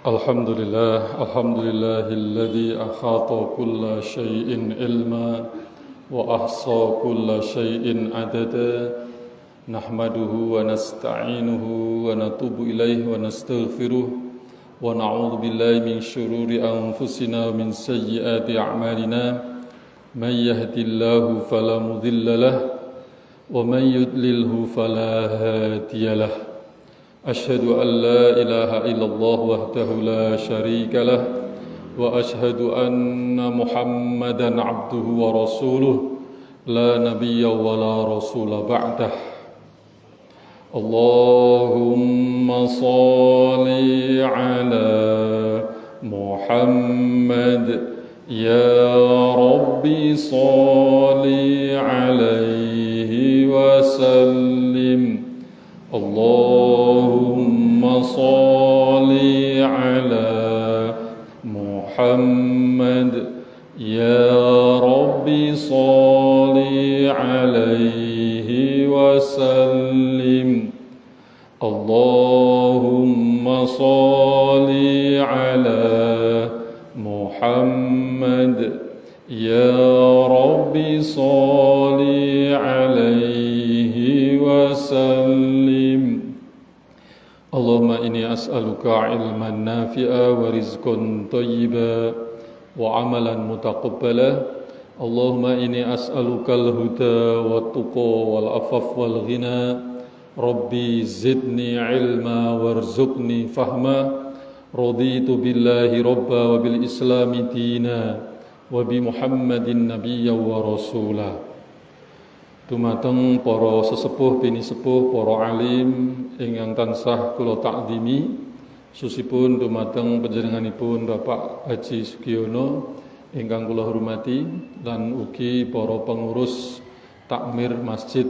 Alhamdulillahilladzi akhata kulla syai'in ilma wa ahsa kulla syai'in adada. Nahmaduhu wa nasta'inuhu wa natubu ilaihi wa nastaghfiruh wa na'udzu billahi min syururi anfusina wa min sayyiati a'malina. May yahdihillahu fala mudilla lahu wa man yudlilhu fala hadiya lahu. Asyhadu an la ilaha illallah wahdahu la syarika lah wa asyhadu anna Muhammadan abduhu wa rasuluh la nabiyya wa la rasula ba'dah. Allahumma shalli ala Muhammad ya Rabbi shalli alaihi wa sallim. Allahumma shalli ala Muhammad ya Rabbi shalli alaihi wa sallim. Allahumma shalli ala Muhammad ya Rabbi shalli alaihi wa sallim. Allahumma inni as'aluka ilman nafi'a wa rizqan thayyiba wa amalan mutaqabbala. Allahumma inni as'aluka al-huda wa tuqa wal afaf wal ghina. Rabbi zidni ilma warzuqni fahma. Raditu billahi rabba wa bil islami dina wa bi Muhammadin nabiyya wa rasula. Dumateng para sesepuh bini sepuh, para alim ingkang tansah kula takdimi, susipun dumateng panjenenganipun Bapak Haji Sugiono ingkang kula hormati, lan ugi para pengurus takmir Masjid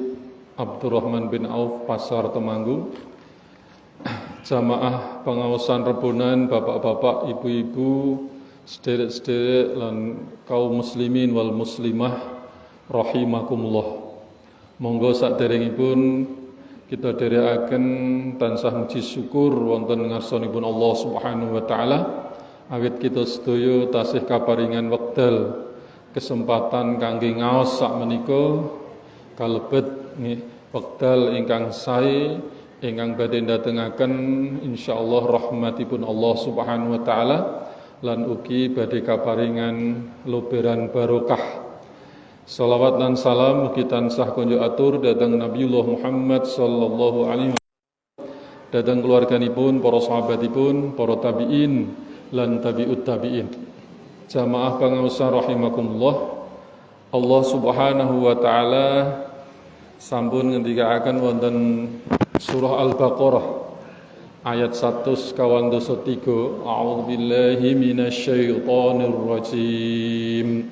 Abdurrahman bin Auf Pasar Temanggung, jamaah pengaosan Rebonan, bapak-bapak, ibu-ibu, sederek-sederek lan kaum muslimin wal muslimah rahimakumullah. Monggo saderengipun kita dherekaken tansah muji syukur wonten ngarsanipun Allah Subhanahu wa taala awit kita sedaya tasih kaparingan wekdal kesempatan kangge ngaos sakmenika kalebet wekdal ingkang sae ingkang badhe ndatengaken insyaallah rahmatipun Allah Subhanahu wa taala lan ugi badhe kaparingan luberan barokah. Salawat dan salam mugi tansah konjo atur dhateng Nabiullah Muhammad sallallahu alaihi wasallam, dhateng keluarganipun, para sahabatipun, para tabi'in lan tabi'ut tabi'in. Jamaah pangaosan rahimakumullah. Allah Subhanahu wa taala sampun ngendikaaken wonten surah Al-Baqarah ayat 123. A'udzubillahi minasyaitonir rajim.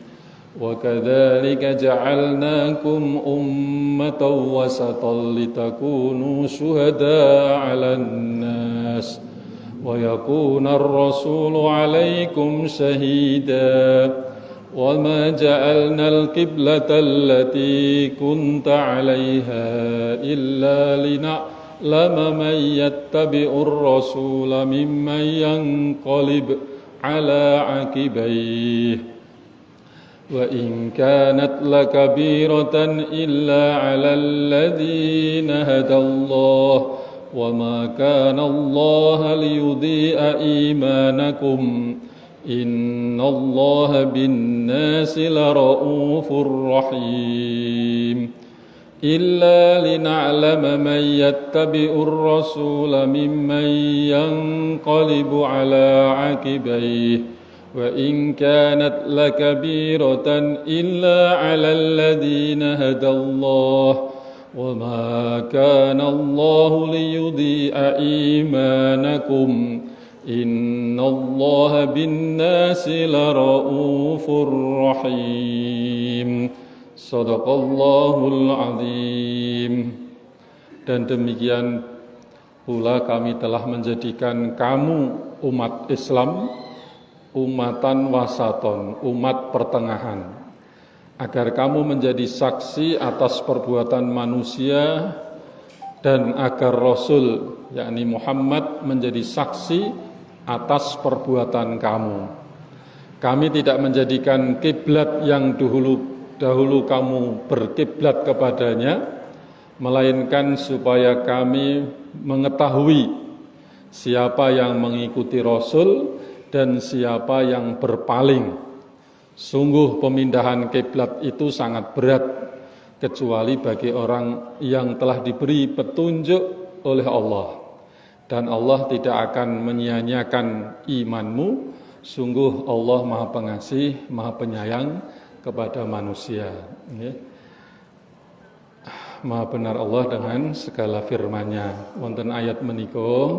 وَكَذَلِكَ جَعَلْنَاكُمْ أُمَّةً وَسَطًا لِتَكُونُوا شُهَدَاءَ عَلَى النَّاسِ وَيَكُونَ الرَّسُولُ عَلَيْكُمْ شَهِيدًا وَمَا جَعَلْنَا الْقِبْلَةَ الَّتِي كُنْتَ عَلَيْهَا إِلَّا لِنَعْلَمَ مَن يَتَّبِعُ الرَّسُولَ مِمَّن يَنقَلِبُ عَلَى عَقِبَيْهِ وَإِنْ كَانَتْ لَكَبِيرَةً إِلَّا عَلَى الَّذِينَ هَدَى اللَّهُ وَمَا كَانَ اللَّهُ لِيُضِيعَ إِيمَانَكُمْ إِنَّ اللَّهَ بِالنَّاسِ لَرَءُوفٌ رَحِيمٌ إِلَّا لِنَعْلَمَ مَن يَتَّبِعُ الرَّسُولَ مِمَّن يَنقَلِبُ عَلَى عَقِبَيْهِ وَإِنْ كَانَتْ لَكَبِيرَةً إِلَّا عَلَى الَّذِينَ هَدَى اللَّهُ وَمَا كَانَ اللَّهُ لِيُضِيعَ إِيمَانَكُمْ إِنَّ اللَّهَ بِالنَّاسِ لَرَءُوفٌ رَحِيمٌ. Shadaqallahul azim. Dan demikian pula kami telah menjadikan kamu umat Islam umatan wasaton, umat pertengahan, agar kamu menjadi saksi atas perbuatan manusia dan agar Rasul yakni Muhammad menjadi saksi atas perbuatan kamu. Kami tidak menjadikan kiblat yang dahulu kamu berkiblat kepadanya, melainkan supaya kami mengetahui siapa yang mengikuti Rasul dan siapa yang berpaling. Sungguh pemindahan kiblat itu sangat berat, kecuali bagi orang yang telah diberi petunjuk oleh Allah. Dan Allah tidak akan menyia-nyiakan imanmu. Sungguh Allah Maha Pengasih, Maha Penyayang kepada manusia. Maha benar Allah dengan segala firman-Nya. Wonten ayat menika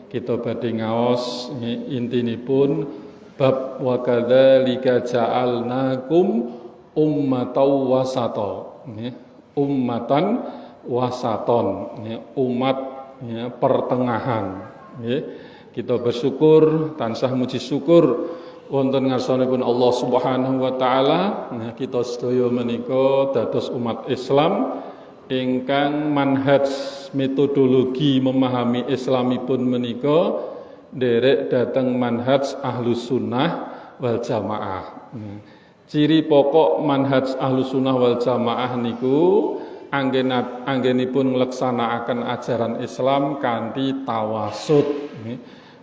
kita badhe ngaos intinipun bab wa kadzalika ja'alnakum ummatan wasata. Ummatan wasaton, umat pertengahan. Kita bersyukur, tansah muji syukur wonten ngarsanipun Allah Subhanahu wa taala. Kita sedaya menika dados umat Islam ingkang manhaj metodologi memahami Islamipun menika nderek dhateng manhaj Ahlus Sunnah wal Jamaah. Ciri pokok manhaj Ahlus Sunnah wal Jamaah niku anggenipun ngleksanakaken ajaran Islam kanthi tawasud.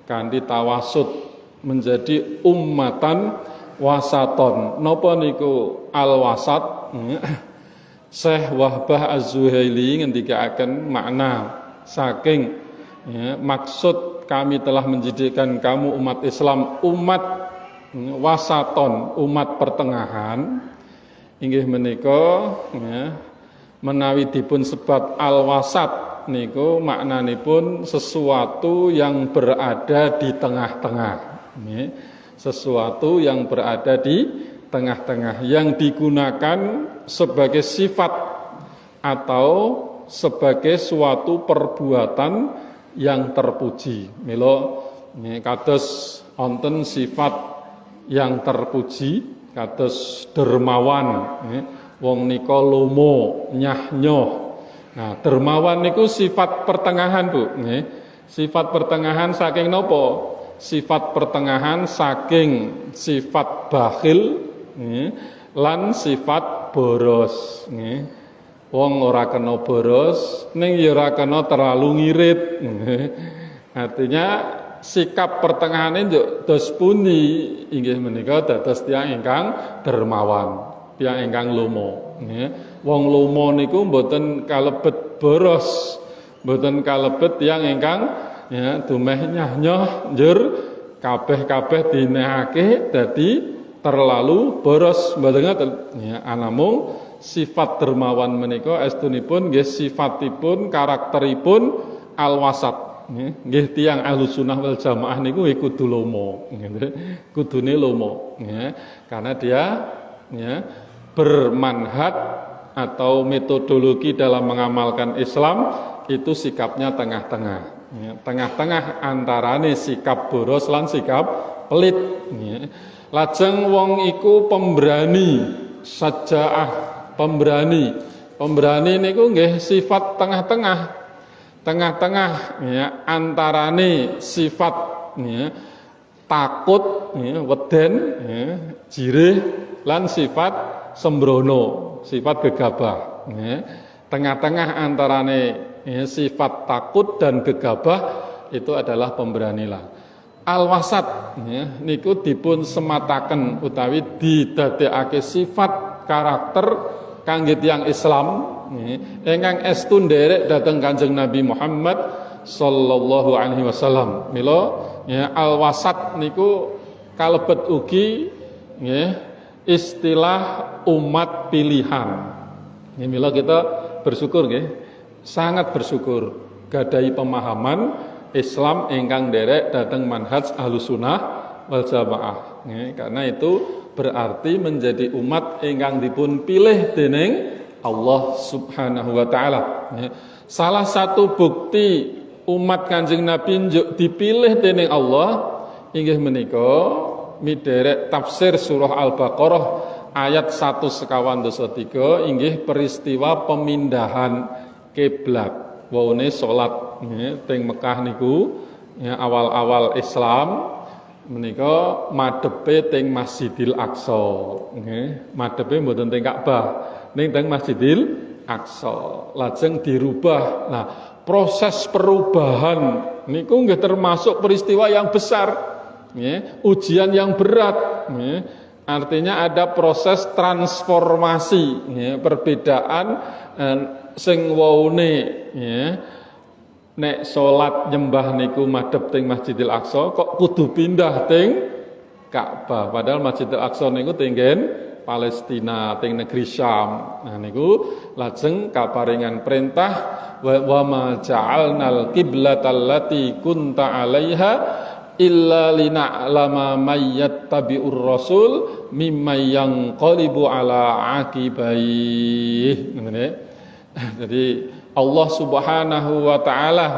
Kanthi tawasud menjadi ummatan wasaton. Napa niku al-wasat? Syekh Wahbah Az-Zuhaili ngendikaken makna saking maksud kami telah menjadikan kamu umat Islam umat wasaton, umat pertengahan. Inggih menika menawi dipun sebat al-wasat niku maknanipun sesuatu yang berada di tengah-tengah. Sesuatu yang berada di tengah-tengah, yang digunakan sebagai sifat atau sebagai suatu perbuatan yang terpuji. Mila kados wonten sifat yang terpuji kados dermawan, wong nika lomo, nyah-nyoh. Nah, dermawan niku sifat pertengahan, Bu, nggih. Sifat pertengahan saking napa? Sifat pertengahan saking sifat bakhil, nggih, lan sifat boros, nggih. Wong ora kena boros, ning ya ora kena terlalu ngirit, nggih. Artinya sikap pertengahane njuk dos pundi inggih menika dados tiyang ingkang dermawan, tiyang ingkang lomo, nggih. Wong lomo niku mboten kalebet boros, mboten kalebet tiyang ingkang dumeh nyah-nyoh njur kabeh-kabeh dinehake dadi terlalu boros, mboten ngoten. Anamung sifat dermawan menika estunipun nggih sifatipun karakteripun al-wasat. Nggih tiyang Ahlus Sunnah wal Jamaah niku kudu lomo, kudune lomo, karena dia bermanhaj atau metodologi dalam mengamalkan Islam itu sikapnya tengah-tengah. Tengah-tengah antarane sikap boros lan sikap pelit. Lajeng wong iku pemberani, sajaah, pemberani. Pemberani niku nggih sifat tengah-tengah. Tengah-tengah antarane sifat takut, weden, jirih lan sifat sembrono, sifat gegabah. Tengah-tengah antarane sifat takut dan gegabah itu adalah pemberanilah. Al-wasat niku dipun semataken utawi didadekake sifat karakter kangge tiyang Islam ingkang estu nderek dhateng Kanjeng Nabi Muhammad sallallahu alaihi wasallam. Mila al-wasat niku kalebet ugi istilah umat pilihan. Mila kita bersyukur nggih, sangat bersyukur gadahi pemahaman Islam ingkang nderek dhateng manhaj Ahlus Sunnah wal Jamaah. Karena itu berarti menjadi umat ingkang dipun pilih dening Allah Subhanahu wa taala. Salah satu bukti umat Kanjeng Nabi dipilih dening Allah inggih menika miderek tafsir surah Al-Baqarah ayat 153 inggih peristiwa pemindahan kiblat. waune salat nggih teng Mekah niku ya awal-awal Islam menika madhepe teng Masjidil Aqsa nggih madhepe mboten teng Ka'bah ning teng Masjidil Aqsa lajeng dirubah. Nah, proses perubahan niku nggih termasuk peristiwa yang besar nggih, ujian yang berat nggih. Artinya ada proses transformasi nggih, perbedaan sing waune nggih nek salat nyembah niku madhep teng Masjidil Aqsa kok kudu pindah teng Ka'bah padahal Masjidil Aqsa niku tenggen Palestina teng negeri Syam. Nah niku lajeng kaparingan perintah wa ma ja'alnal qiblatal lati kunta 'alaiha illa lina'lama may yattabi'ur rasul mimman yanqalibu 'ala aqibai. Jadi Allah Subhanahu wa taala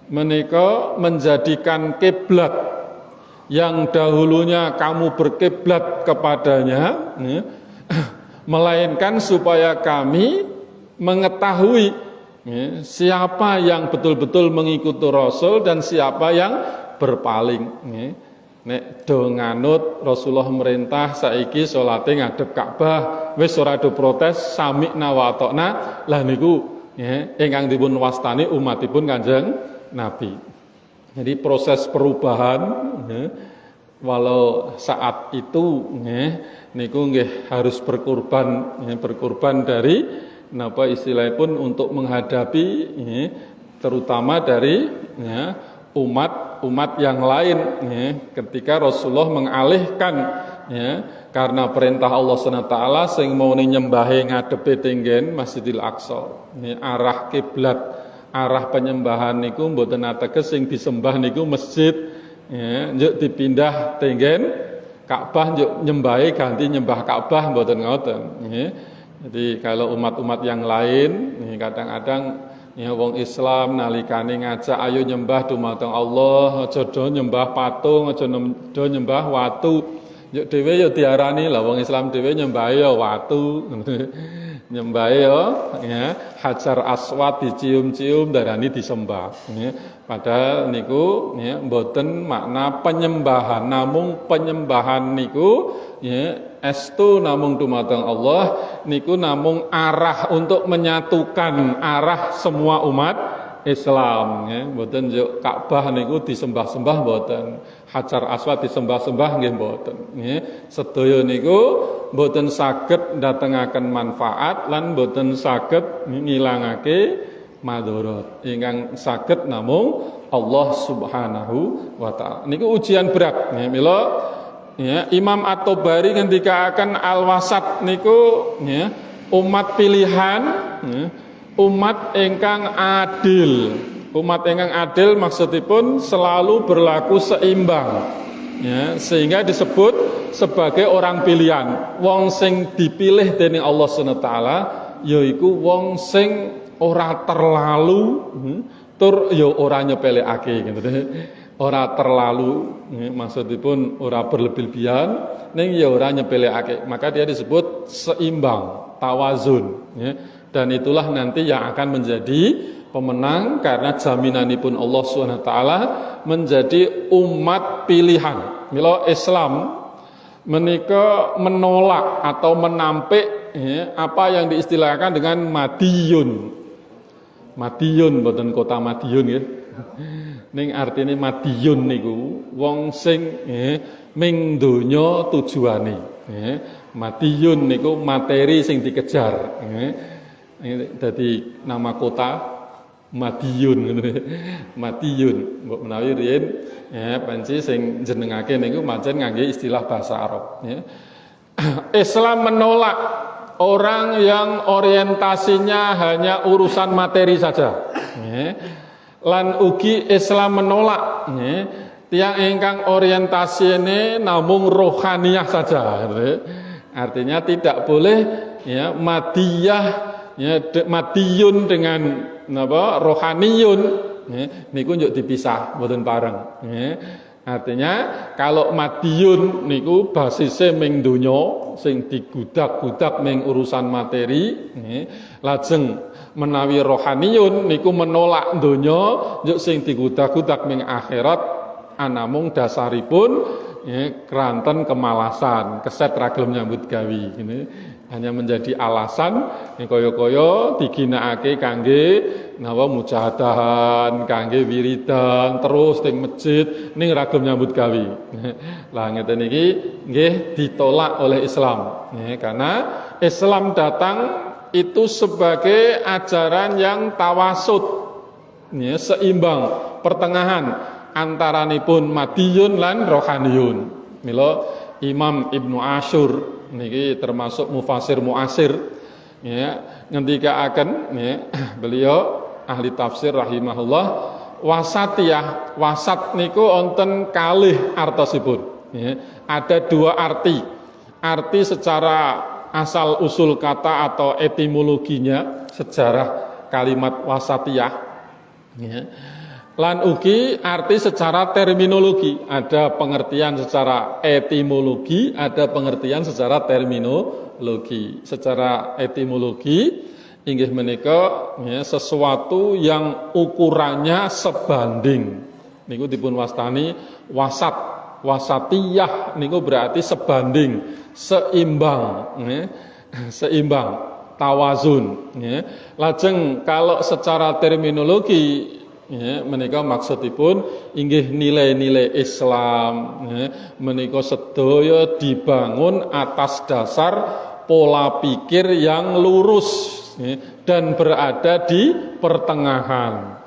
menika menjadikan kiblat yang dahulunya kamu berkiblat kepadanya melainkan supaya kami mengetahui siapa yang betul-betul mengikuti Rasul dan siapa yang berpaling. Nek do nganut Rasulullah merintah saiki salate ngadep Ka'bah wis ora do protes sami'na wa ata'na lah niku ingkang dipun wastani umatipun Kanjeng Nabi. Jadi proses perubahan walau saat itu niku nggih harus berkorban dari napa istilahipun untuk menghadapi terutama dari umat yang lain ketika Rasulullah mengalihkan karena perintah Allah SWT sing mau nyembahe ngadepe tenggen Masjidil Aqsa arah kiblat arah penyembahan niku mboten ateges sing disembah niku masjid njuk dipindah tenggen Ka'bah njuk nyembahe ganti nyembah Ka'bah mboten ngoten Jadi kalau umat-umat yang lain kadang-kadang wong Islam nalikane ngajak ayo nyembah dumateng Allah aja do nyembah patung aja do nyembah watu yo dhewe yo diarani lah wong Islam dhewe nyembah yo watu nyembah ya Hajar Aswad dicium-cium darani disembah padahal niku mboten makna penyembahan namung penyembahan niku estu namung dumateng Allah niku namung arah untuk menyatukan arah semua umat Islam mboten yo Ka'bah niku disembah-sembah mboten Hajar Aswad disembah-sembah nggih mboten sedaya niku mboten saged ndatengaken manfaat lan mboten saged ngilangake madharat ingkang saged namung Allah Subhanahu wa taala niku ujian berat mila Imam At-Tabari ketika akan al-wasat niku umat pilihan umat ingkang adil. Umat ingkang adil maksudipun selalu berlaku seimbang. Sehingga disebut sebagai orang pilihan. Wong sing dipilih dening Allah Subhanahu wa taala yaiku wong sing ora terlalu tur ya ora nyepelekake gitu. Ora terlalu maksudipun ora berlebihan ning ya ora nyepelekake. Maka dia disebut seimbang, tawazun Dan itulah nanti yang akan menjadi pemenang karena jaminanipun Allah SWT menjadi umat pilihan. Mila Islam menika menolak atau menampik apa yang diistilahkan dengan Madiyun. Madiyun boten kota Madiyun ya. Ning artine Madiyun niku wong sing ming donya tujuane. Madiyun niku materi sing dikejar. Dadi nama kota Madiyun Madiyun mbok menawi riyen panci sing jenengake niku pancen ngangge istilah bahasa Arab Islam menolak orang yang orientasinya hanya urusan materi saja lan ugi Islam menolak tiang ingkang orientasine namung rohaniyah saja artinya tidak boleh madiyah madiyun dengan rohaniyun niku njuk dipisah mboten bareng Artinya kalau Madiyun niku basisnya ming donya sing digudak-gudak ming urusan materi, lajeng menawi rohaniyun niku menolak donya njuk sing digudak-gudak ming akhirat anamung dasaripun keranten kemalasan, keset ragilem nyambut gawi. Ini hanya menjadi alasan kaya-kaya diginakake kangge napa mujahadahan, kangge wiridan terus teng masjid ning ragilem nyambut gawi. Lah ngeten iki nggih ditolak oleh Islam. Karena Islam datang itu sebagai ajaran yang tawasud, seimbang, pertengahan antaranipun madiyun lan rohaniyun. Mila Imam Ibnu Asyur niki termasuk mufasir muasir ngendikaaken beliau ahli tafsir rahimahullah, wasatiyah, wasat niku wonten kalih artosipun. Ada dua arti. Arti secara asal usul kata atau etimologinya, sejarah kalimat wasatiyah, lan ugi arti secara terminologi. Ada pengertian secara etimologi, ada pengertian secara terminologi. Secara etimologi inggih menika sesuatu yang ukurannya sebanding. Niku dipun wastani wasat. Wasatiyah niku berarti sebanding, seimbang, seimbang, tawazun. Lajeng kalau secara terminologi menika maksudipun inggih nilai-nilai Islam menika sedaya dibangun atas dasar pola pikir yang lurus dan berada di pertengahan.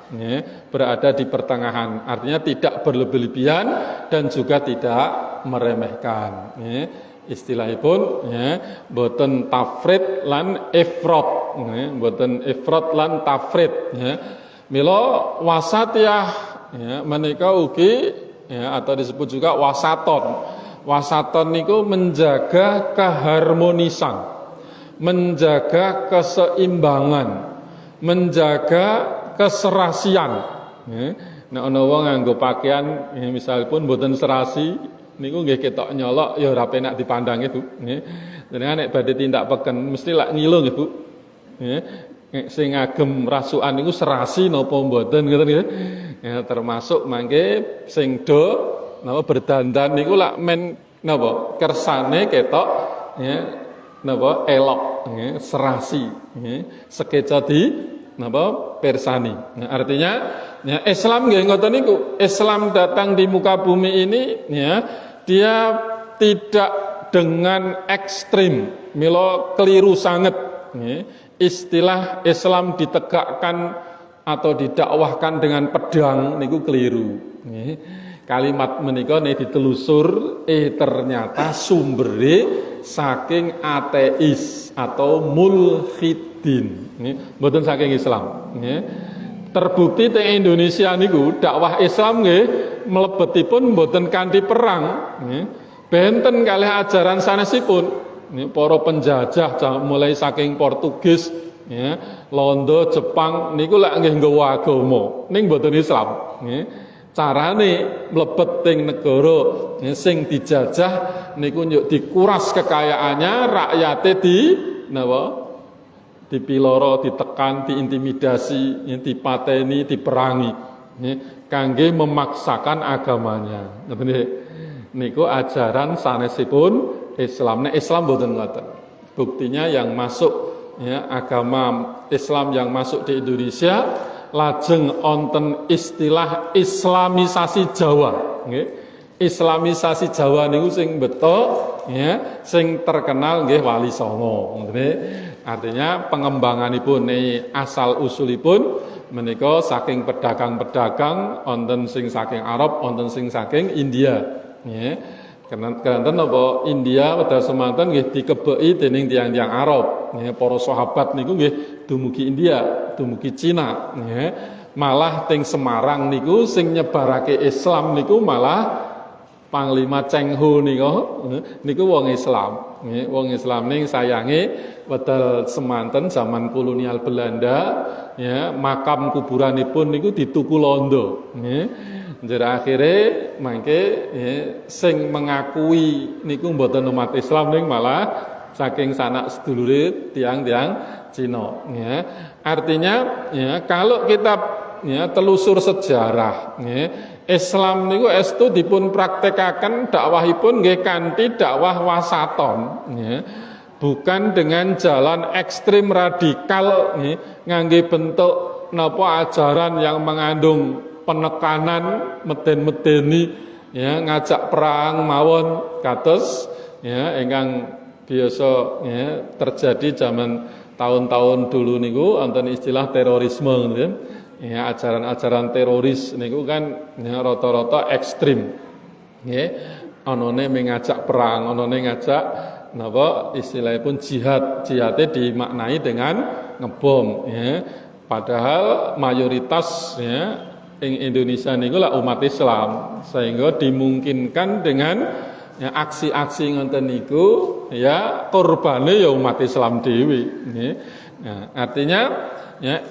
Berada di pertengahan, artinya tidak berlebihan dan juga tidak meremehkan. Istilahipun boten tafrid lan ifrat, boten ifrat lan tafrid. Mila wasatiyah menika ugi atau disebut juga wasaton. Wasaton niku menjaga keharmonisan, menjaga keseimbangan, menjaga keserasian. Nek ana wong nganggo pakaian misalipun mboten serasi niku nggih ketok nyolok ya ora penak dipandangi, Bu. Jenengan nek badhe tindak peken mesti lak ngilu nggih, Bu. Sing ngagem rasukan niku serasi napa mboten ngoten nggih. Termasuk mangke sing do napa berdandan niku lak men napa kersane ketok napa elok, serasi, sekeca di napa persani. Artinya Islam nggih ngoten niku. Islam datang di muka bumi ini dia tidak dengan ekstrim. Mila keliru sanget. Istilah Islam ditegakkan atau didakwahkan dengan pedang niku keliru. Kalimat menika nek ditelusur ternyata sumbere saking ateis atau mulhidin. Mboten saking Islam. Terbukti teng Indonesia niku dakwah Islam nggih mlebetipun mboten kanthi perang. Benten kalih ajaran sanesipun. Para penjajah mulai saking Portugis, Londo, Jepang niku lak nggih nggawa agama ning mboten Islam. Carane mlebet teng negara sing dijajah niku nyuk dikuras kekayaannya, rakyate di napa? Dipiloro, ditekan, diintimidasi, dipateni, diperangi, kangge memaksakan agamanya. Niku ajaran sanesipun Islam. Nek Islam boten ngoten. Buktinya yang masuk agama Islam yang masuk di Indonesia lajeng onten istilah Islamisasi Jawa. Islamisasi Jawa niku sing beto sing terkenal nggih Wali Songo. Artinya pengembanganipun asal usulipun menika saking pedagang-pedagang, wonten sing saking Arab, wonten sing saking India. Kanten apa India pada semanten nggih dikebeki dening tiang-tiang Arab. Para sahabat niku nggih dumugi India, dumugi Cina. Malah teng Semarang niku sing nyebarake Islam niku malah Panglima Cheng Ho niku wong Islam. Nggih, wong Islam ning sayange wedal semanten zaman kolonial Belanda ya, makam kuburanipun niku dituku londo. Nggih. Njur akhire mangke sing mengakui niku mboten umat Islam ning malah saking sanak sedulure tiang-tiang Cina. Ya. Artinya ya, kalau kita ya, telusur sejarah ya, Islam niku estu dipun praktekaken dakwahipun nggih kanthi dakwah wasaton ya. Bukan dengan jalan ekstrim radikal ya, ngangge bentuk napa ajaran yang mengandung penekanan meden-medeni ya, ngajak perang mawon kados ya ingkang biasa ya, terjadi zaman tahun-tahun dulu niku wonten istilah terorisme gitu. Ya, ajaran-ajaran teroris niku kan ya, rata-rata ekstrim. Nggih, anane mengajak perang, anane ngajak napa istilahipun jihad. Jihadnya dimaknai dengan ngebom ya. Padahal mayoritas ya ing Indonesia niku lah umat Islam, sehingga dimungkinkan dengan ya, aksi-aksi ngoten niku ya korbane ya umat Islam dhewe nggih. Nah, artinya ya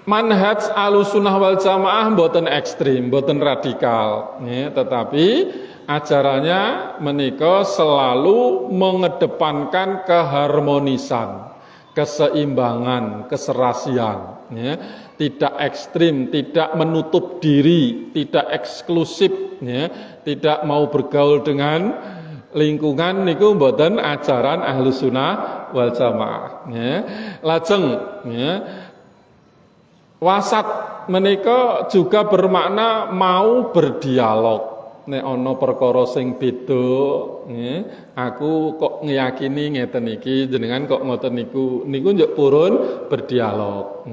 manhaj Ahlussunnah wal Jamaah mboten ekstrim, mboten radikal, ya, tetapi ajarannya menika selalu mengedepankan keharmonisan, keseimbangan, keserasian, ya. Tidak ekstrim, tidak menutup diri, tidak eksklusif, ya. Tidak mau bergaul dengan lingkungan niku mboten ajaran Ahlussunnah wal Jamaah, ya. Lajeng, ya. Wasat menika juga bermakna mau berdialog. Nek ana perkara sing beda, aku kok ngiyakini ngeten iki, jenengan kok ngoten niku njuk purun berdialog,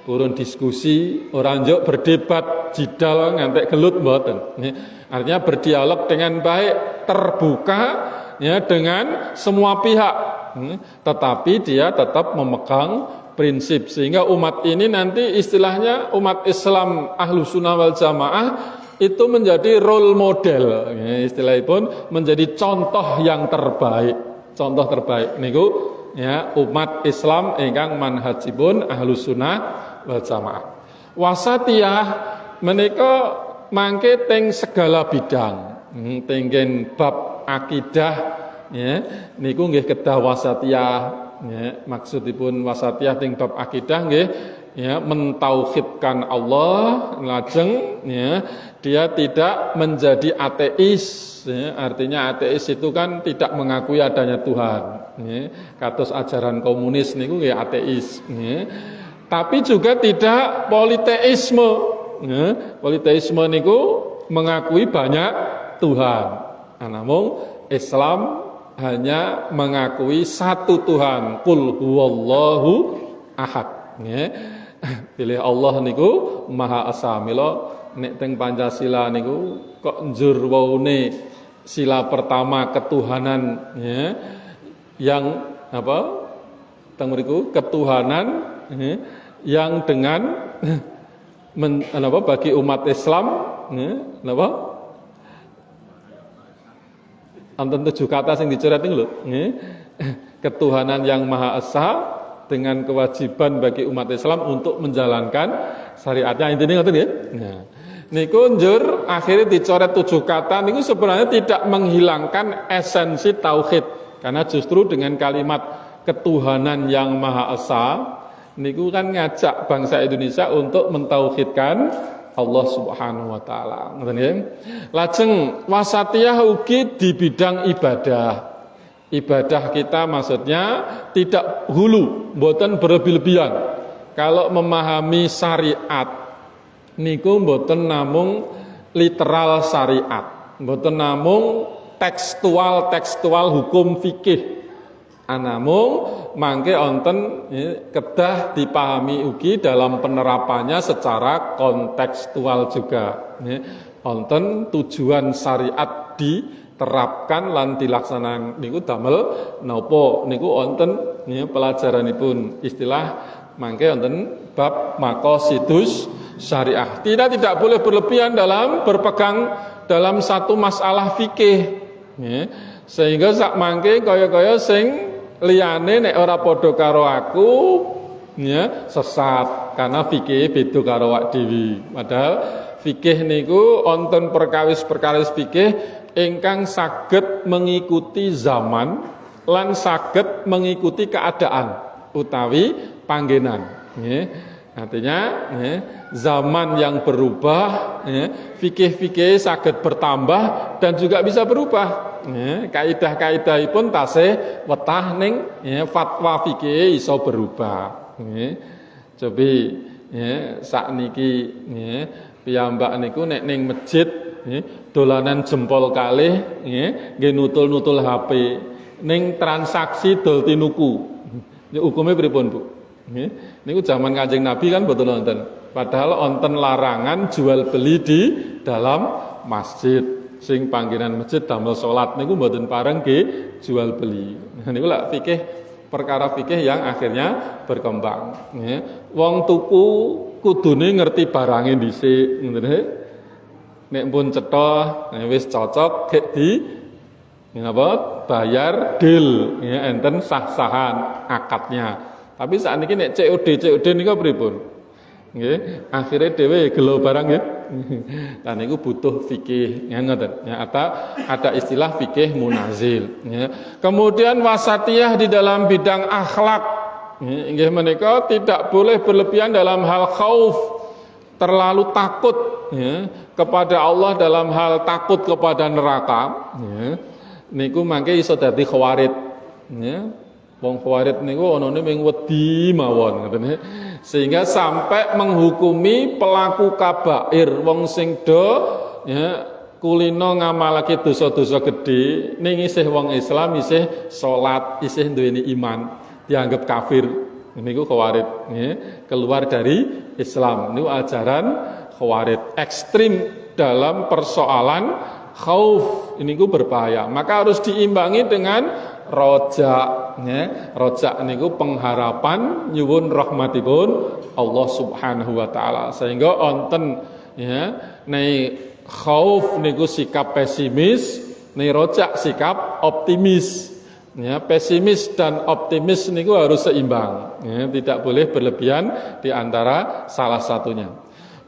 purun diskusi, ora njuk berdebat jidal ngantek gelut mboten. Artinya berdialog dengan baik, terbuka ya dengan semua pihak, tetapi dia tetap memegang prinsip, sehingga umat ini nanti istilahnya umat Islam Ahlussunnah wal Jamaah itu menjadi role model, ya, istilahipun menjadi contoh yang terbaik, contoh terbaik niku ya umat Islam ingkang manhajipun Ahlussunnah wal Jamaah. Wasatiyah menika mangke teng segala bidang, tenggen bab akidah ya niku nggih kedah wasatiyah. Ya, maksudipun wasatiyah ting bab akidah nggih ya mentauhidkan Allah, lajeng ya dia tidak menjadi ateis ya, artinya ateis itu kan tidak mengakui adanya Tuhan ya, kados ajaran komunis niku nggih ateis ya. Tapi juga tidak politeisme ya, politeisme niku mengakui banyak Tuhan. Namun Islam hanya mengakui satu Tuhan, qul huwallahu ahad. Pilih Allah niku Maha Esa. Mila nek teng Pancasila niku kok njur waune sila pertama ketuhanan ya, yang apa? Teng mriku ketuhanan ya, yang dengan bagi umat Islam ya, napa? Anten 7 kata yang dicoret ini lho, ketuhanan yang Maha Esa dengan kewajiban bagi umat Islam untuk menjalankan syariatnya, intinya ngoten nggih. Nah, niku njur akhirnya dicoret 7 kata niku sebenarnya tidak menghilangkan esensi tauhid, karena justru dengan kalimat ketuhanan yang Maha Esa niku kan ngajak bangsa Indonesia untuk mentauhidkan Allah Subhanahu wa taala. Ngoten nggih. Lajeng wasatiyah ugi di bidang ibadah. Ibadah kita maksudnya tidak hulu, mboten berlebih-lebihan. Kalau memahami syariat niku mboten namung literal syariat, mboten namung tekstual hukum fikih. Anamung mangke onten kedah dipahami ugi dalam penerapannya secara kontekstual juga. Onten tujuan syariat diterapkan lan dilaksanakan niku damel napa niku onten pelajaranipun istilah mangke onten bab maqasidus syariah. Tidak boleh berlebihan dalam berpegang dalam satu masalah fikih. Ya. Sehingga sak mangke kaya-kaya sing liyane nek ora padha karo aku ya sesat karena fikih beda karo awak dhewe. Padahal fikih niku wonten perkawis-perkawis fikih ingkang saged mengikuti zaman lan saged mengikuti keadaan utawi panggenan. Ya. Artinya ya, zaman yang berubah, ya, fikih-fikih saged bertambah dan juga bisa berubah. Ya, kaidah-kaidahipun tasih wetah ning ya, fatwa fikih iso berubah. Ya. Cobi ya, sakniki ya, piyambak niku nek ning masjid ya, dolanan jempol kalih ya, nggih nutul-nutul HP. Ning transaksi dol tinuku. Ya, hukumnya pripun, Bu? Niku zaman Kanjeng Nabi kan betul nonton. Padahal wonten larangan jual beli di dalam masjid. Sing panggenan masjid damel salat niku mboten pareng nggih jual beli. Niku lak fikih perkara fikih yang akhirnya berkembang. Wong tuku kudune ngerti barange dhisik, ngoten nggih. Nek pun cetha wis cocok gek di napa bayar deal ya enten sah-sahan akadnya. Tapi saat ini nek COD niku pripun? Nggih, akhire dhewe gelo barang nggih. Lan niku butuh fikih, ya ngoten. Ya, ada istilah fikih munazil, ya. Kemudian wasatiyah di dalam bidang akhlak. Nggih menika tidak boleh berlebihan dalam hal khauf, terlalu takut ya, kepada Allah dalam hal takut kepada neraka, ya. Niku mangke iso dadi khawarid, ya. Wong khawarid niku anane ming wedi mawon ngoten nggih. Sehingga sampai menghukumi pelaku kabair wong sing do ya kulino ngamalake dosa-dosa gedhe ning isih wong Islam isih salat isih duweni iman dianggap kafir. Niku khawarid nggih, keluar dari Islam. Niku ajaran khawarid ekstrim dalam persoalan khauf. Ini ku berbahaya. Maka harus diimbangi dengan rojak, ya. Rojak niku pengharapan nyuwun rahmatipun Allah Subhanahu wa taala. Sehingga wonten ya nei khauf niku sikap pesimis, nei rojak sikap optimis. Ya, pesimis dan optimis niku harus seimbang. Ya, tidak boleh berlebihan di antara salah satunya.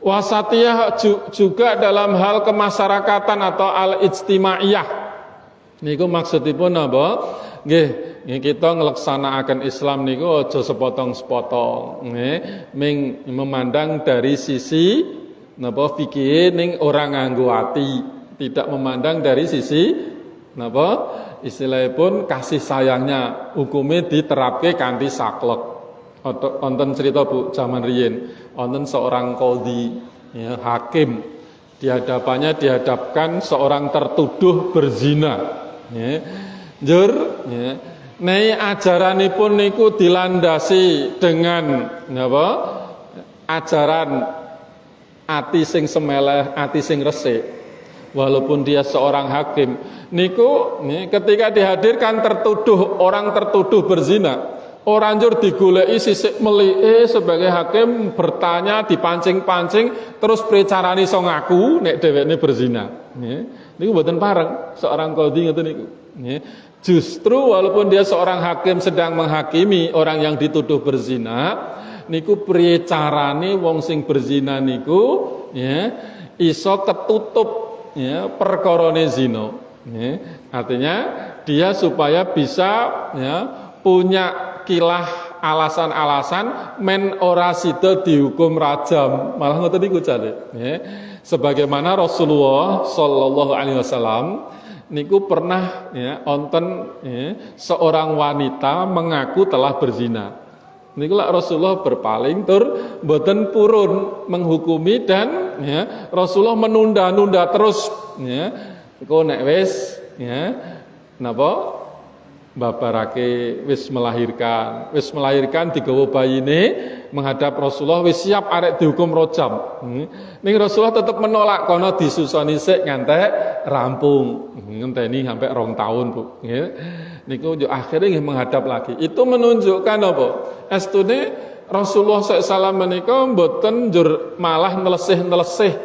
Wasatiyah juga dalam hal kemasyarakatan atau al-ijtimaiyah. Niku maksudipun apa? Nggih, kita ngleksanakaken Islam niku aja sepotong-sepotong, nggih. Ming memandang dari sisi napa fikih ning ora nganggo ati, tidak memandang dari sisi napa istilahipun kasih sayangnya, hukumnya diterapke kanthi saklek. Wonten cerita Bu zaman riyin, wonten seorang qadhi ya, hakim di hadapannya dihadapkan seorang tertuduh berzina ya. Njur ya, nei ajaranipun niku dilandasi dengan napa ajaran ati sing semeleh, ati sing resik. Walaupun dia seorang hakim niku ketika dihadirkan orang tertuduh berzina, orang njur digoleki sisik melike sebagai hakim bertanya dipancing-pancing terus precarane iso ngaku nek dheweke berzina. Niku mboten pareng seorang qadhi ngoten niku. Justru walaupun dia seorang hakim sedang menghakimi orang yang dituduh berzina, niku precarane wong sing berzina niku ya iso ketutup ya perkorone zina. Artinya dia supaya bisa ya punya kilah alasan-alasan men ora sida dihukum rajam. Malah ngoten niku jane. Sebagaimana Rasulullah sallallahu alaihi wasallam niku pernah ya wonten ya, seorang wanita mengaku telah berzina. Niku lak Rasulullah berpaling tur mboten purun menghukumi dan ya Rasulullah menunda-nunda terus ya. Iku nek wis ya napa babarake wis melahirkan digawa bayine menghadap Rasulullah wis siap arek dihukum rajam. Ning Rasulullah tetap menolak kono disusoni sik ngantek rampung. Ngenteni sampai 2 tahun, Bu. Nggih. Niku yo akhire nggih menghadap lagi. Itu menunjukkan apa? Estune Rasulullah SAW menika mboten njur malah nelesih-nelesih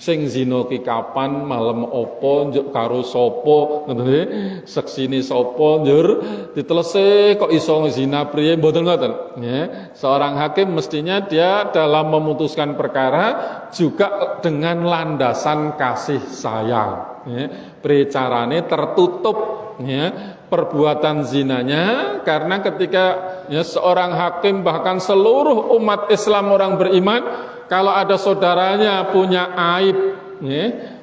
Sing zina ki kapan, malam apa, njuk karo sapa, ngoten nggih. Seksine sapa, njur ditelese kok iso zina priye, mboten ngoten. Nggih. Seorang hakim mestinya dia dalam memutuskan perkara juga dengan landasan kasih sayang. Nggih. Precarane tertutup, nggih, perbuatan zinanya, karena ketika seorang hakim bahkan seluruh umat Islam orang beriman, kalau ada saudaranya punya aib,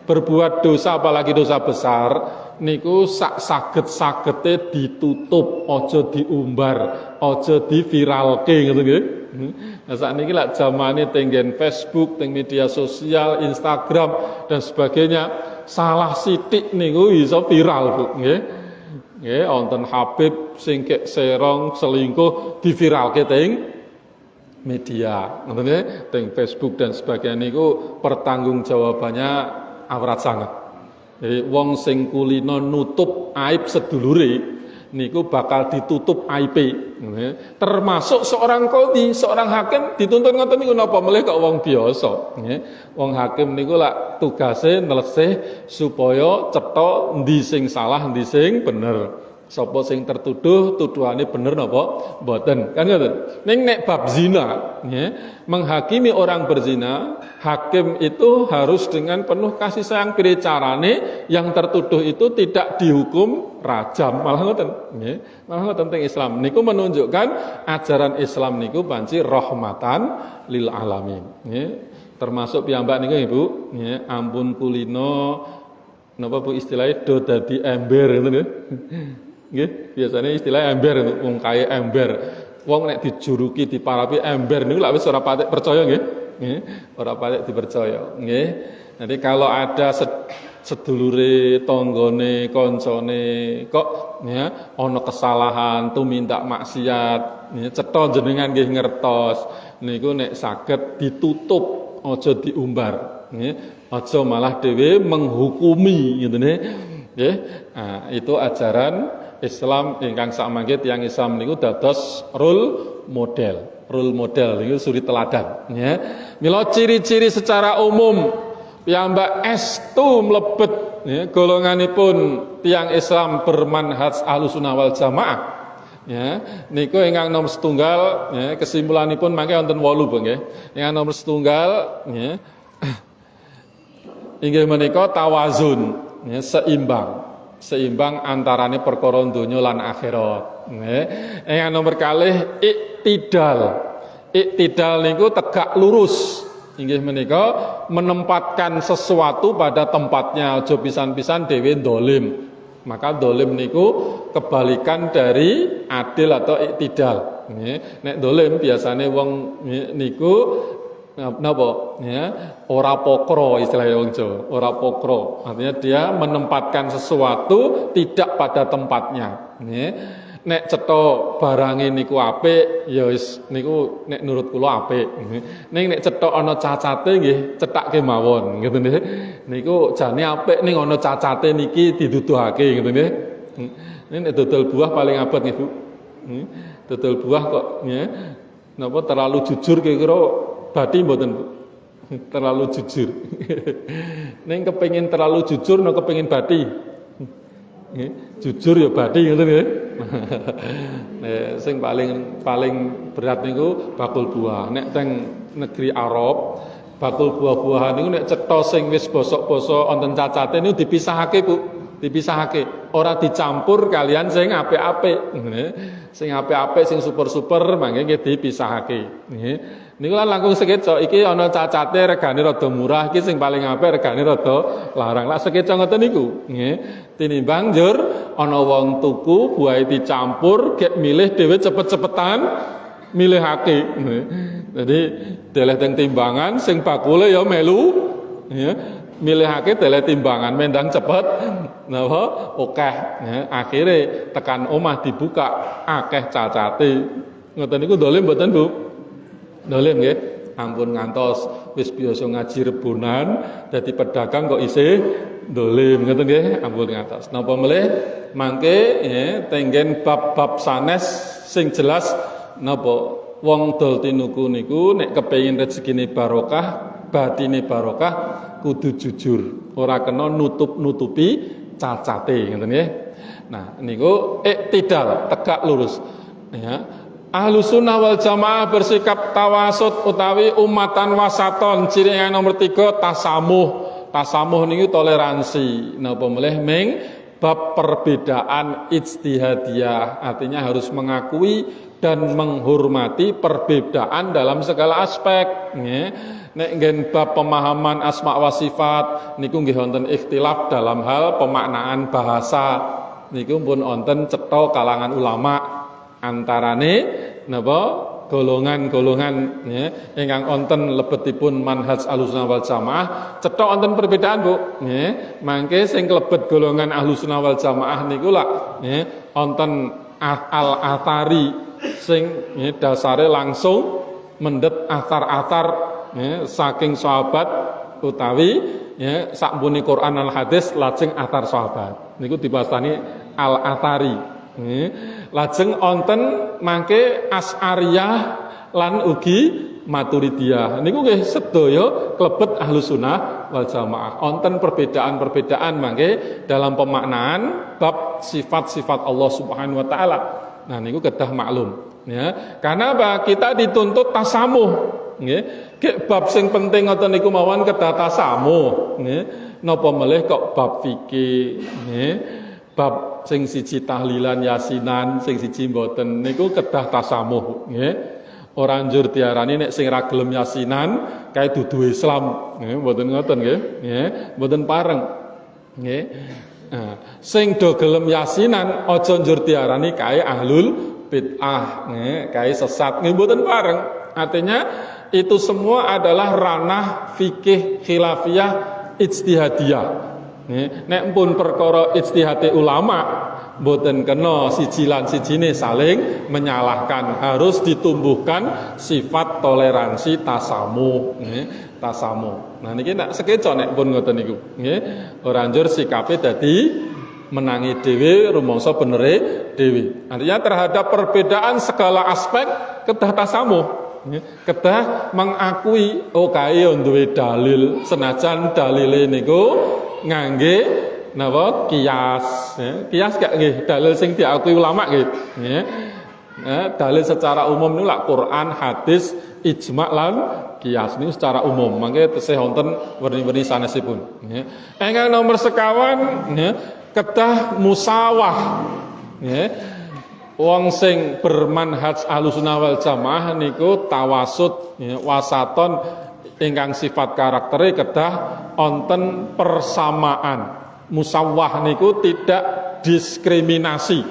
berbuat dosa apalagi dosa besar, niku saged-sagede ditutup, ojo diumbar, ojo diviralke gitu nggih. Nah sakniki lak zamane tenggen Facebook, teng media sosial, Instagram dan sebagainya, salah sithik niku iso viral, Bu, nggih. Nggih, wonten Habib sing kek serong selingkuh diviralke teng media, ngoten nggih, teng Facebook dan sebagainya niku pertanggungjawabannya awrat sangat. Jadi wong sing kulino nutup aib sedulure niku bakal ditutup aib. Termasuk seorang qadhi, seorang hakim dituntut ngoten niku napa melih kok wong biasa, nggih. Wong hakim niku lak tugase nelesih supaya cetha endi sing salah, endi sing bener. Sapa sing tertuduh tuduhane bener napa mboten, kan ngoten. Ning nek bab zina, nggih, menghakimi orang berzina, hakim itu harus dengan penuh kasih sayang. Piye carane yang tertuduh itu tidak dihukum rajam, malah ngoten, nggih. Malah ngoten teng Islam niku menunjukkan ajaran Islam niku panci rahmatan lil alamin, nggih. Termasuk piyambak niku Ibu, nggih, ampun kulino napa Bu istilahnya do dadi ember ngoten nggih. Nggih, biasanya istilah ember, wong kaya ember. Wong nek dijuruki diparapi ember niku lak wis ora patek percaya nggih. Nggih, ora patek dipercaya. Nggih. Nanti kalau ada sedulure, tanggane, kancane kok ya ana kesalahan, tumindak maksiat, ya cetha jenengan nggih ngertos. Niku nek saged ditutup, aja diumbar, nggih. Aja malah dhewe menghukumi ngene nggih. Nah, itu ajaran Islam ingkang samangke tiyang Islam niku dados role model. Role model niku suri teladan, ya. Mila ciri-ciri secara umum piyambak estu mlebet ya, golonganipun tiyang Islam bermanhaj Ahlussunnah wal Jamaah. Ya, niku ingkang nomor setunggal ya, kesimpulanipun mangke wonten 8 Bu nggih. Ingkang nomor setunggal ya. Inggih menika tawazun, ya, seimbang antarane perkara donya lan akhirat. Nggih. Yang nomor kalih iktidal. Iktidal niku tegak lurus. Inggih menika menempatkan sesuatu pada tempatnya, aja pisan-pisan dhewe dolim. Maka dolim niku kebalikan dari adil atau iktidal. Nggih. Nek dolim biasane wong niku napa ya ora pokro istilahnya wong Jawa, ora pokro artinya dia menempatkan sesuatu tidak pada tempatnya. Nek cetha barange niku apik ya wis niku nek nurut kula apik. Ning nek cetha ana cacate nggih cethakke mawon ngoten nggih. Niku jane apik ning ana cacate niki diduduhake ngoten nggih. Nek dodol buah paling abot nggih Bu. Dodol buah kok ya napa terlalu jujur kira-kira Bati mboten Bu. Terlalu jujur. Ning kepengin terlalu jujur no kepengin bati. Jujur ya bati ngoten nggih. Sing paling berat niku bakul buah. Nek teng negeri Arab, bakul buah-buahan niku nek cetha sing wis bosok-bosok wonten cacate niku dipisahake Bu. Dipisahake, ora dicampur kalian sing apik-apik. Sing apik-apik sing super-super mangke nggih dipisahake. Nggih. Niku lan langkung sekeca iki ana cacate regane rada murah, iki sing paling apik regane rada larang. Lah sekeca ngoten niku, nggih. Tinimbang njur ana wong tuku buahe dicampur, gek milih dhewe cepet-cepetan milihake. Jadi deleh teng timbangan sing bakule ya melu, ya. Milihake deleh timbangan mendang cepet napa akeh ya. Akhire tekan omah dibuka akeh cacate. Ngoten niku dolim mboten Bu? Dolim nggih. Ampun ngantos wis biasa ngaji rebonan dadi pedagang kok isih dolim ngoten nggih. Ampun ngantos. Napa melih mangke ya tenggen bab-bab sanes sing jelas napa wong dol tinuku niku nek kepengin rezekine barokah, batine barokah kudu jujur, ora kena nutupi cacate, ngoten nggih. Nah, niku iktidal, tegak lurus. Ya. Ahlussunnah wal Jamaah bersikap tawasut utawi umatan wasaton. Ciri yang nomor 3 tasamuh. Tasamuh niku toleransi. Napa melih ming bab perbedaan ijtihadiyah, artinya harus mengakui dan menghormati perbedaan dalam segala aspek. Nek ngen bab pemahaman asma wa sifat niku nggih wonten ikhtilaf dalam hal pemaknaan bahasa. Niku pun wonten cetha kalangan ulama antarane napa golongan-golongan ingkang wonten lebetipun manhaj Ahlussunnah wal Jamaah cetha wonten perbedaan, Bu. Nggih, mangke sing klebet golongan Ahlussunnah wal Jamaah niku lak wonten al-athari sing dasare langsung mendet athar-athar saking sahabat utawi sakmuni Quran al hadis lajeng athar sahabat. Niku dibasani al-athari. Lajeng onten mangke Asy'ariyah lan ugi Maturidiyah. Niku nggih sedaya klebet Ahlussunnah wal Jamaah. Onten perbedaan-perbedaan mangke dalam pemaknaan bab sifat-sifat Allah Subhanahu wa taala. Nah niku kedah maklum ya. Karena apa? Kita dituntut tasamuh nggih. Nggih bab sing penting ngoten niku mawon kedah tasamuh nggih. Napa melih kok bab fikih nggih. Bab sing siji tahlilan yasinan, sing siji mboten niku kedah tasamuh nggih. Ora njur diarani nek sing ra gelem yasinan kae dudu Islam, nggih mboten ngoten nggih. Nggih, mboten pareng. Nggih. Nah, sing do gelem yasinan aja njur diarani kae ahlul bid'ah, nggih, kae sesat, nggih mboten pareng. Artinya itu semua adalah ranah fikih khilafiyah ijtihadiyah. Nek pun perkara ijtihate ulama mboten kena siji lan sijine saling menyalahkan, harus ditumbuhkan sifat toleransi tasamuh, tasamuh. Nah niki nek sekeca nek pun ngoten niku, nggih, ora njur sikape dadi menangi dhewe rumangsa benere dhewe. Artinya terhadap perbedaan segala aspek kedah tasamuh. Kedah mengakui kae duwe dalil senajan dalile niku ngangge napa kias kias gak nggih dalil sing diakui ulama nggih dalil secara umum niku lak Quran hadis ijma lan kias niku secara umum mangke tesih wonten werni-werni sanesipun nggih ingkang nomor sekawan kedah musawah nggih wong sing bermanhaj Ahlussunnah wal Jamaah niku tawasud wasaton ingkang sifat karaktere kedah onten persamaan. Musawah niku tidak diskriminasi.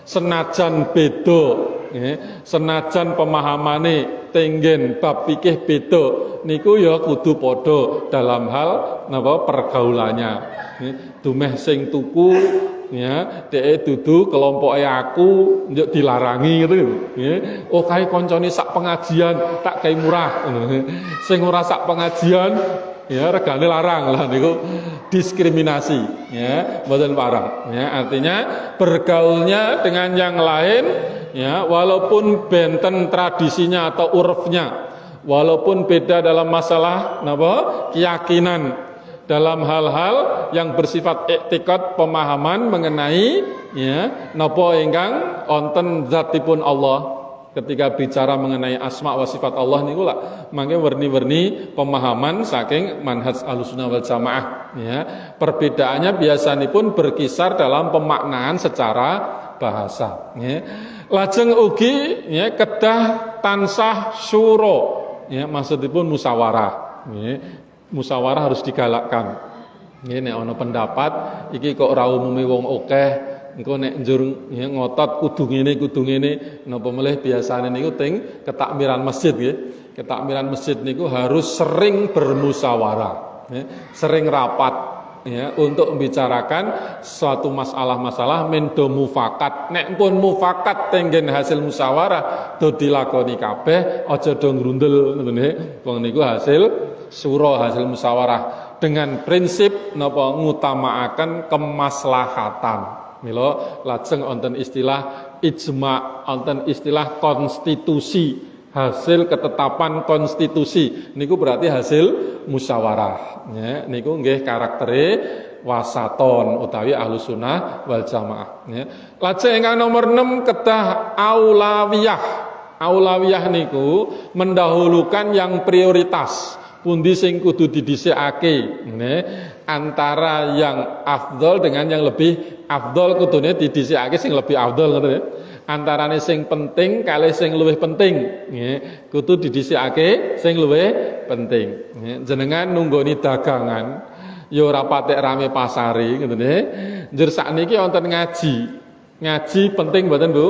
Senajan beda, senajan pemahamane tenggen bab fikih beda niku ya kudu padha dalam hal napa pergaulannya. Dumeh sing tuku ya dhek dudu kelompoke aku njuk dilarangi gitu nggih oh kae koncone sak pengajian tak kae murah sing ora sak pengajian ya regane larang lah niku diskriminasi ya mboten parang ya artinya bergaulnya dengan yang lain ya walaupun benten tradisinya atau urufnya walaupun beda dalam masalah napa keyakinan dalam hal-hal yang bersifat i'tiqad pemahaman mengenai ya napa ingkang wonten zatipun Allah ketika bicara mengenai asma wa sifat Allah niku lak mangke werni-werni pemahaman saking manhaj Ahlussunnah wal Jamaah ya perbedaannya biasanipun berkisar dalam pemaknaan secara bahasa ya lajeng ugi ya kedah tansah syura ya maksudipun musyawarah ya musyawarah harus digalakkan. Nggih nek ana pendapat iki kok ora umume wong akeh, engko nek njur ngotot kudu ngene napa melih biasane niku teng ketakmiran masjid nggih. Ketakmiran masjid niku harus sering bermusyawarah, sering rapat ya untuk membicarakan suatu masalah-masalah mendo mufakat. Nek pun mufakat tenggen hasil musyawarah do dilakoni kabeh, aja do ngrundel ngoten nggih. Wong niku hasil syura hasil musyawarah dengan prinsip napa ngutamaaken kemaslahatan. Mila lajeng wonten istilah ijma, wonten istilah konstitusi hasil ketetapan konstitusi niku berarti hasil musyawarah ya, niku nggih karaktere wasaton utawi ahlus sunnah wal jamaah ya. Lajeng ingkang nomor 6 kedah aulawiyah niku mendahulukan yang prioritas pundi sing kudu didhisikake antara yang afdol dengan yang lebih afdol kudune didhisikake sing lebih afdol ngoten ya. Antarane sing penting kalih sing luwih penting nggih kudu didhisikake sing luwih penting nggih. Jenengan nunggoni dagangan ya ora patek rame pasare ngoten nggih. Njur sakniki wonten ngaji penting mboten Bu?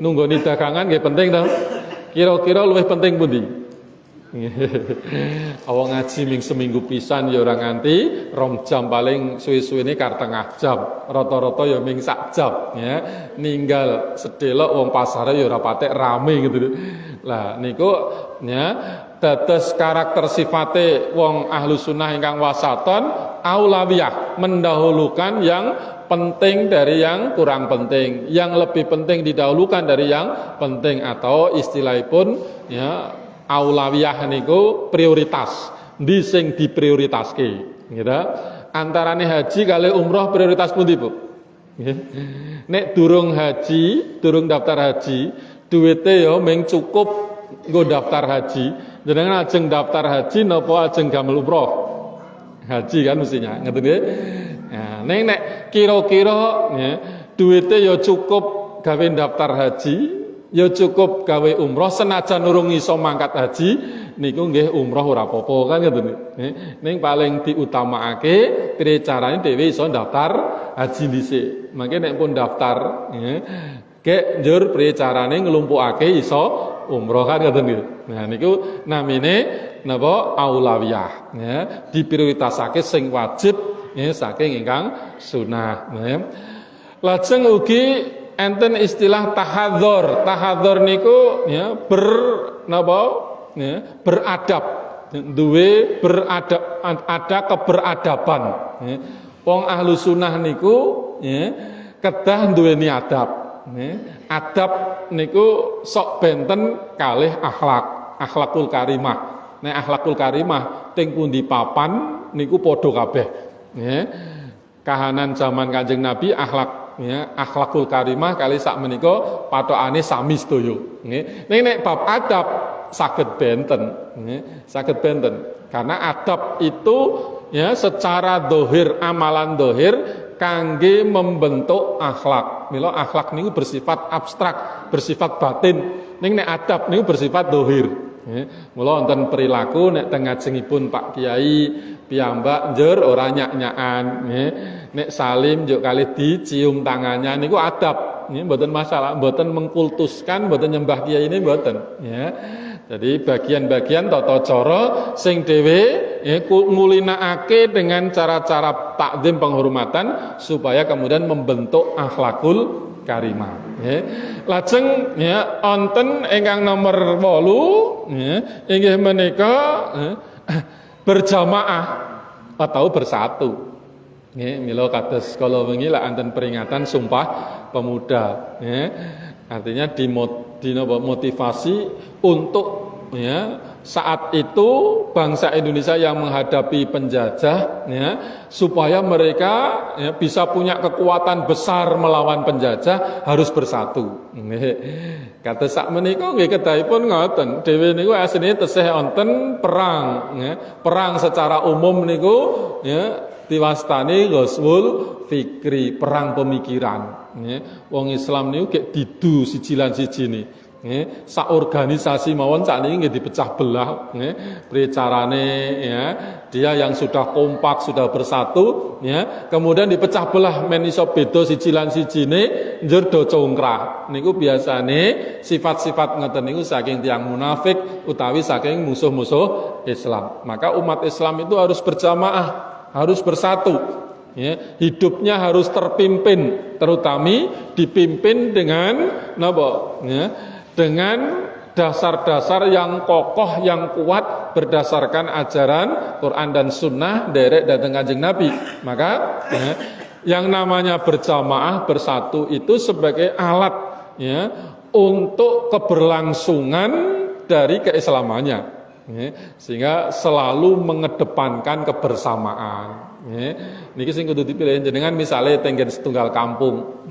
Nunggoni dagangan nggih penting to? Kira-kira luwih penting pundi? Awang ngaji ming seminggu pisan ya ora nganti 2 jam, paling suwe-suwene kar tengah jam, rata-rata ya ming sak jam ya. Ninggal sedelok wong pasare ya ora patek rame gitu. Lah niku ya dados karakter sifate wong ahlu sunnah ingkang wasaton aulawiyah, mendahulukan yang penting dari yang kurang penting, yang lebih penting didahulukan dari yang penting, atau istilahipun ya aulawiyah niku prioritas, ndi sing diprioritaske gitu. Antarane haji kali umroh prioritas pundi Bu? Nek durung haji, durung daftar haji, duwite ya mung cukup nggo daftar haji. Jenengan ajeng daftar haji napa ajeng gamel umroh? Haji kan mestinya, ngerti nggih? Nah, nek kira-kira ya, duwite ya cukup gawe daftar haji, ya cukup gawe umroh, senajan urung iso mangkat haji niku nggih umroh ora apa-apa kan ngoten nggih. Ning paling diutamakake piye carane dhewe iso daftar haji dhisik. Mangke nek pun daftar nggih, kek njur piye carane nglumpukake iso umroh kan ngoten nggih. Nah niku namine napa aulawiyah ya, diprioritasake sing wajib ya saking ingkang sunah. Lajeng ugi enten istilah tahadzur. Tahadzur niku ya beradab. Duwe beradab, ada keberadaban. Ya. Wong ahlu sunnah niku ya kedah duweni adab. Ya. Adab niku sok benten kalih akhlakul karimah. Nek akhlakul karimah teng pundi papan niku padha kabeh. Ya. Kahanan zaman Kanjeng Nabi akhlakul karimah kali sak menika pathokane sami sedaya nggih. Nek bab adab saged benten nggih, saged benten. Karena adab itu ya secara dohir, amalan dohir kangge membentuk akhlak. Mila akhlak niku bersifat abstrak, bersifat batin. Nek adab niku bersifat dohir. Mula wonten perilaku nek teng ngajengipun Pak Kiai piyambak njur ora nyak-nyakan nggih. Nek salim njuk kalih dicium tangannya niku adab, nggih mboten masalah, mboten mengkultuskan, mboten nyembah kiai ini mboten ya. Jadi bagian-bagian tata cara sing dhewe ya ngulinakake dengan cara-cara takzim penghormatan supaya kemudian membentuk akhlakul karimah ya. Lajeng ya wonten ingkang nomor 8 ya inggih menika berjamaah atau bersatu. Nggih, mila kados kala wingi lak anten peringatan Sumpah Pemuda, ya. Artinya dimotivasi untuk ya saat itu bangsa Indonesia yang menghadapi penjajah ya supaya mereka ya, bisa punya kekuatan besar melawan penjajah harus bersatu. Nggih. Kados sak menika nggih kedahipun ngoten. Dhewe niku asline tesih wonten perang ya. Perang secara umum niku ya diwastani ghazwul fikri, perang pemikiran nggih. Wong Islam niku gek didu siji lan sijine nggih. Sak organisasi mawon sakniki nggih dipecah belah nggih. Priye carane ya, dia yang sudah kompak, sudah bersatu ya, kemudian dipecah belah men iso beda siji lan sijine njur do congkrah. Niku biasane sifat-sifat ngoten niku saking tiyang munafik utawi saking musuh-musuh Islam. Maka umat Islam itu harus berjamaah, harus bersatu ya, hidupnya harus terpimpin, terutama dipimpin dengan napa ya, dengan dasar-dasar yang kokoh, yang kuat berdasarkan ajaran Quran dan Sunnah derek dateng Kanjeng Nabi. Maka ya, yang namanya berjamaah bersatu itu sebagai alat ya untuk keberlangsungan dari keislamannya, sehingga selalu mengedepankan kebersamaan. Niki sing kudu dipilih jenengan misalnya tenggen setunggal kampung,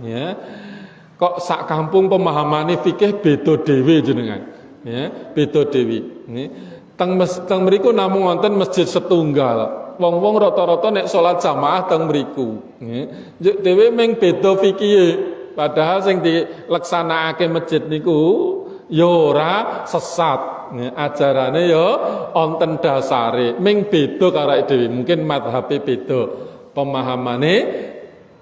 kok sak kampung pemahamane fikih beda dhewe jenengan, beda dhewe. Teng mriku namung wonten masjid setunggal. Wong-wong rata-rata nek salat jamaah teng mriku. Njuk dhewe mung beda fikihe. Padahal sing dileksanakake masjid niku ya ora sesat. Ajarane ya wonten dasare. Mung beda karo dhewe. Mungkin mazhabe beda. Pemahamane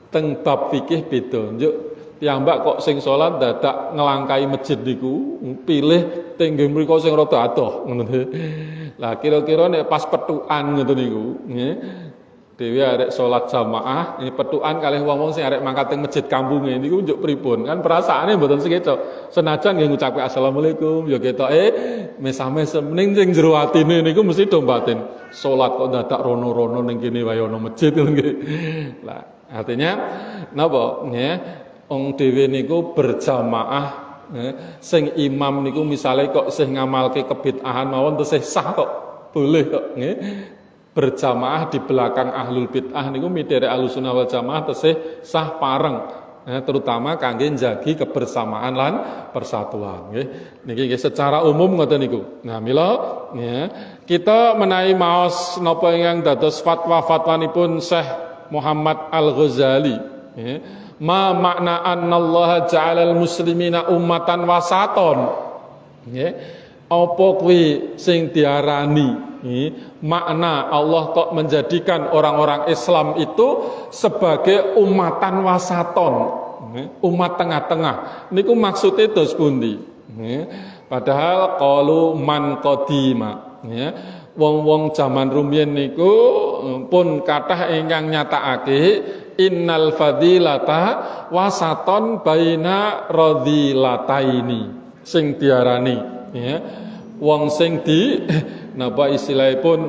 teng bab fikih beda. Njuk piyambak kok sing salat dadak ngelangkai masjid niku pilih tenggen mriku sing rada adoh ngono. Lah kira-kira nek pas petukan ngoten niku nggih dhewe arek salat jamaah ini petukan kalih wong-wong sing arek mangkat teng masjid kampunge niku njuk pripun kan perasaane mboten seketok senajan nggih ngucapke assalamualaikum ya ketoke mesah-mesem ning sing jero atine niku mesti do batin salat kok dadak rono-rono ning kene wae ana masjid nggih. Lah artinya napa nggih wong dhewe niku berjamaah sing imam niku misale kok isih ngamalke kebid'ahan mawon tesih sah kok boleh kok nggih berjamaah di belakang ahlul bid'ah niku midere Ahlussunnah wal Jamaah tesih sah pareng terutama kangge njagi kebersamaan lan persatuan nggih niki nggih secara umum ngoten niku. Nah mila kita menawi maos napa ingkang dados fatwa-fatwanipun Syekh Muhammad Al-Ghazali ma makna annallaha ja'alal muslimina ummatan wasaton. Nggih. Apa kuwi sing diarani makna Allah kok menjadikan orang-orang Islam itu sebagai umatan wasaton, umat tengah-tengah. Niku maksudnya dos pundi? Padahal qalu man qadima, wong-wong zaman rumiyin niku pun kathah ingkang nyatakake innal fadilata wasaton baina radhilataini sing diarani wong sing di napa istilahipun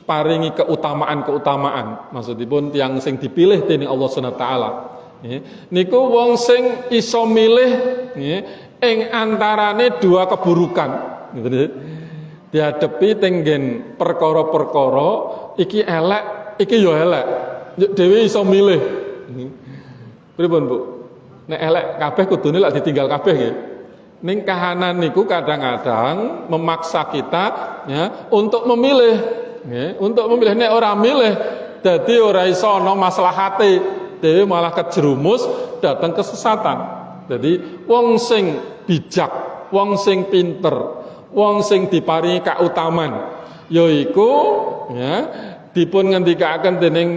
paringi keutamaan maksudipun tiyang sing dipilih dening Allah Subhanahu wa taala niku wong sing iso milih ing antarane dua keburukan dihadapi tenggen perkara-perkara iki elek iki yo elek dhewe iso milih. Pripun, Bu? Nek elek kabeh kudune lak ditinggal kabeh nggih. Ning kahanan niku kadang-kadang memaksa kita untuk memilih, untuk memilih nek ora milih dadi ora iso ana maslahate, dhewe malah kejerumus datang kesesatan. Jadi wong sing bijak, wong sing pinter, wong sing diparingi kautaman yaiku dipun ngendikaken dening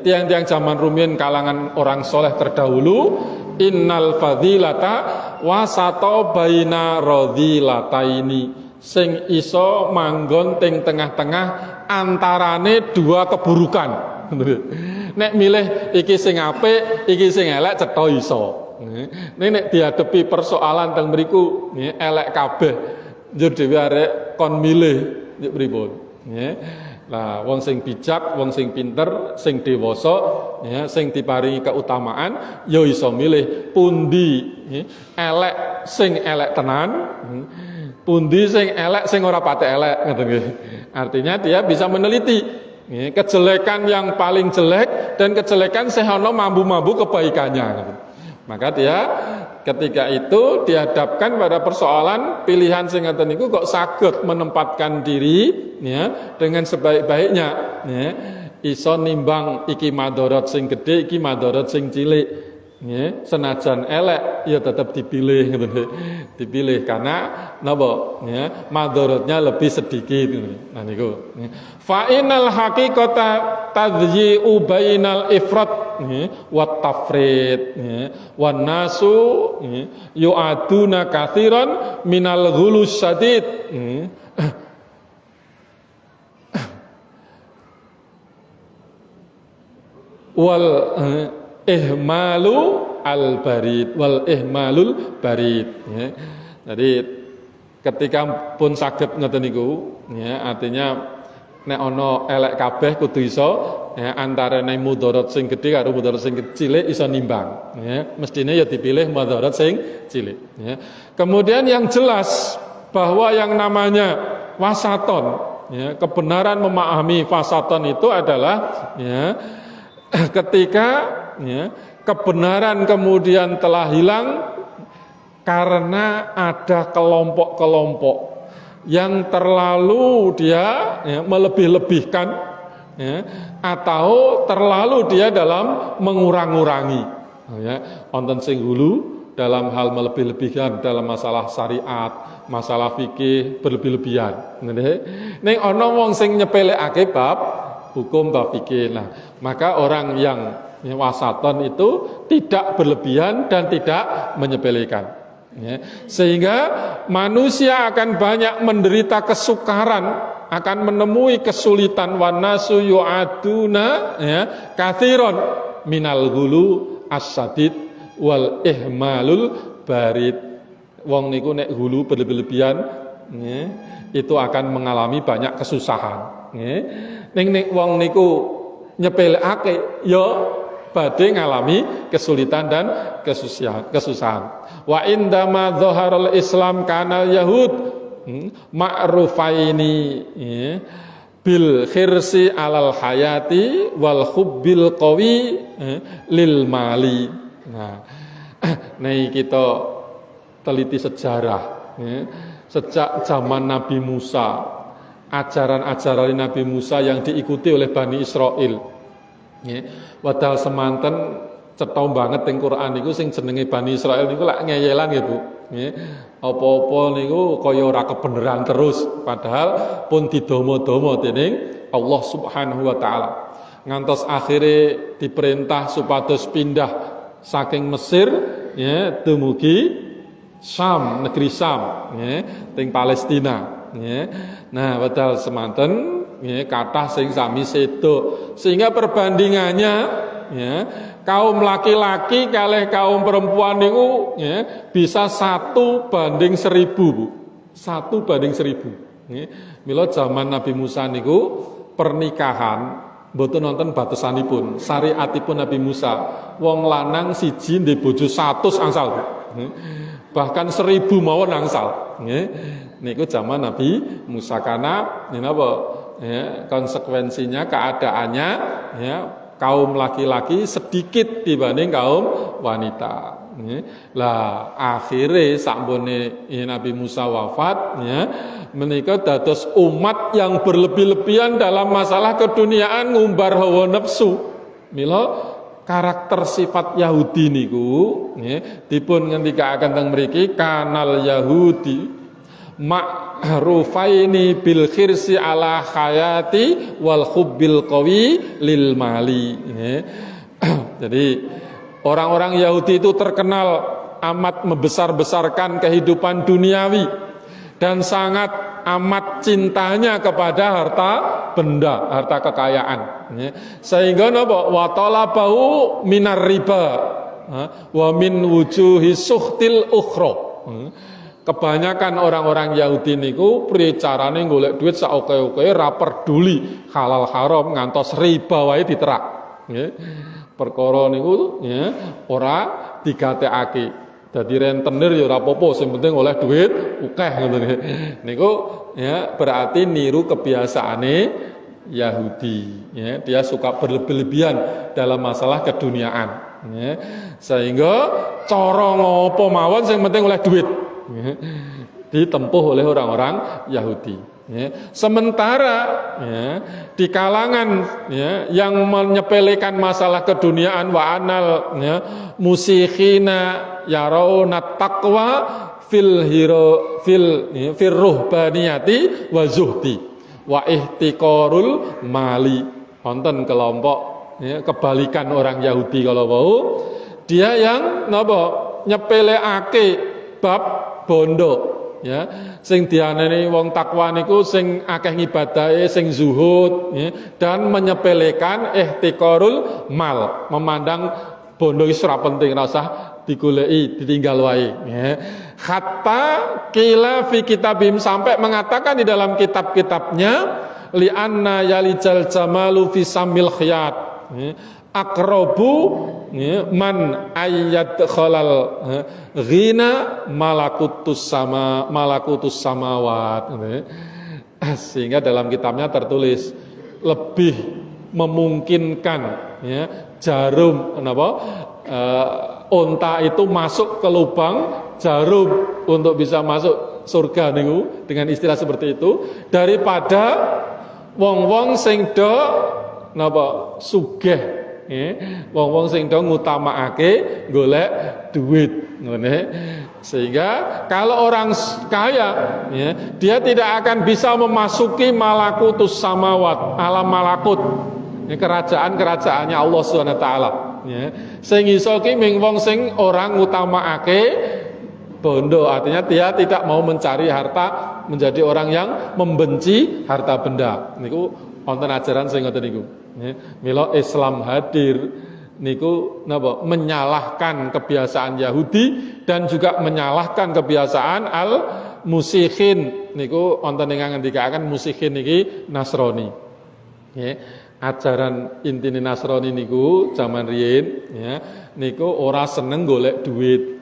tiang-tiang zaman rumiyin kalangan orang soleh terdahulu innal fadilata wasato baina radhilataini sing iso manggon teng tengah-tengah antarane dua keburukan. Nek milih iki sing apik iki sing elek cetha iso. Nek dihadapi persoalan teng mriku elek kabeh njur dhewe arek kon milih njuk pripun Lah wong sing bijak, wong sing pinter, sing dewasa, sing diparingi keutamaan, ya iso milih pundi elek sing elek tenan, pundi sing elek sing ora patek elek, ngoten nggih. Artinya dia bisa meneliti kejelekan yang paling jelek dan kejelekan sing ana mambu-mambu kebaikannya. Maka dia ketika itu dihadapkan pada persoalan pilihan sing ngoten niku kok saged menempatkan diri dengan sebaik-baiknya iso nimbang iki madharat sing gedhe iki madharat sing cilik senajan elek ya tetap dipilih ngoten dipilih karena napa madharatnya lebih sedikit nah niku fa inal haqiqata tadyi'u bainal ifrat wa tafrid wan nasu yu'aduna katsiran minal ghulus syadid wal ihmalu al barid wal ihmalul barid Jadi ketika pun saged ngoten niku artinya nek ana elek kabeh kudu iso ya, antarane mudarat sing gedhe karo mudarat sing cilik iso nimbang ya. Mestine ya dipilih mudarat sing cilik ya. Kemudian yang jelas bahwa yang namanya wasaton ya, kebenaran memahami wasaton itu adalah ya, ketika ya, kebenaran kemudian telah hilang karena ada kelompok-kelompok yang terlalu dia ya, melebih-lebihkan ya, atau terlalu dia dalam mengurang-urangi ya, wonten sing hulu dalam hal melebih-lebihkan dalam masalah syariat, masalah fikih berlebih-lebihan. Ning ana wong sing nyepelekake bab hukum bab fikih. Nah, maka orang yang wasaton itu tidak berlebihan dan tidak menyepelekan. Ya, sehingga manusia akan banyak menderita kesukaran, akan menemui kesulitan wanasu yu'aduna ya, kathiron minal hulu asyadid wal ihmalul barid. Wong niku nek hulu berlebih-lebihan ya, itu akan mengalami banyak kesusahan ya. Ning wong niku nyepelekake ya badhe ngalami kesulitan dan kesusahan. Wa indama dhaharal Islam kanal Yahud ma'rufaini ya, bil khirsi alal hayati wal hubbil qawi lil mali. Nah, nih kita teliti sejarah ya. Sejak zaman Nabi Musa, ajaran-ajaran Nabi Musa yang diikuti oleh Bani Israel ya, padahal semanten cetha banget ing Quran niku sing jenenge Bani Israel niku lak ngeyelan nggih Bu. Nggih. Apa-apa niku kaya ora kebenaran terus, padahal pun didomo-domo dening Allah Subhanahu wa taala. Ngantos akhire diperintah supados pindah saking Mesir ya dumugi Syam, negeri Syam ya, teng Palestina ya. Nah, padahal semanten ya, kathah sing sami sedo, sehingga perbandingannya ya, kaum laki-laki kalih kaum perempuan niku ya, bisa 1 banding 1000 Bu. 1 banding 1000 ya. Mila zaman Nabi Musa niku pernikahan mboten nonton batasanipun, syariatipun Nabi Musa. Wong lanang siji ndek bojo 100 angsal Bu. Ya. Bahkan 1000 mawon angsal ya. Niku zaman Nabi Musa karena napa ya, konsekuensinya keadaannya ya, kaum laki-laki sedikit dibanding kaum wanita ya. Lah akhirnya sakbone Nabi Musa wafat ya, menika dados umat yang berlebih-lebihan dalam masalah keduniaan ngumbar hawa nafsu. Mila karakter sifat Yahudi niku ya, dipun ngendikaaken teng mriki kanal Yahudi ma'rufaini bil khirsi ala hayati wal hubbil qawi lil mali ya. Jadi orang-orang Yahudi itu terkenal amat membesar-besarkan kehidupan duniawi dan sangat amat cintanya kepada harta benda, harta kekayaan ya. Sehingga napa wa talabahu minar riba wa min wujuhi suhtil ukhra. Kebanyakan orang-orang Yahudi niku priye carane golek duit saoke-oke ra peduli halal haram ngantos riba wae diterak nggih. Perkara niku ya ora digatekake. Dadi rentenir ya ora apa-apa, sing penting oleh duit akeh ngoten nggih. Niku ya berarti niru kebiasaane Yahudi ya. Dia suka berlebih-lebihan dalam masalah keduniaan ya. Sehingga cara ngopo mawon sing penting oleh duit ditempuh oleh orang-orang Yahudi ya. Sementara ya, di kalangan ya, yang menyepelekan masalah keduniaan wa anal ya, musikhina yarawna taqwa fil ruhbaniyati wa zuhdi wa ihtiqarul mali. Wonten kelompok ya, kebalikan orang Yahudi kalau mau, dia yang napa nyepelekake bab bondo ya, sing dianeni wong takwa niku sing akeh ngibadahe, sing zuhud ya, dan menyepelekan ihtiqarul mal, memandang bondo wis ora penting, ora usah digoleki, ditinggal wae ya. Hatta kila fi kitabim, sampai mengatakan di dalam kitab-kitabnya li anna yalijal jamalu fi samil khiyat aqrabu man ayyad khalal ghina malakutus samawat. Sehingga dalam kitabnya tertulis lebih memungkinkan jarum unta itu masuk ke lubang jarum untuk bisa masuk surga niku dengan istilah seperti itu daripada wong-wong sing do sugih wong-wong sing do ngutamakake golek duit ngene. Sehingga kalau orang kaya dia tidak akan bisa memasuki malakutus samawat, alam malakut, kerajaan-kerajaannya Allah Subhanahu wa taala. Sing iso ki ming wong sing orang ngutamakake bondo, artinya dia tidak mau mencari harta, menjadi orang yang membenci harta benda. Niku wonten ajaran sing ngoten niku. Mila Islam hadir niku napa menyalahkan kebiasaan Yahudi dan juga menyalahkan kebiasaan al-musikhin niku wonten ingkang ngendikaken musikhin niki Nasrani. Ajaran intine Nasrani niku zaman riyin niku ora seneng golek duit.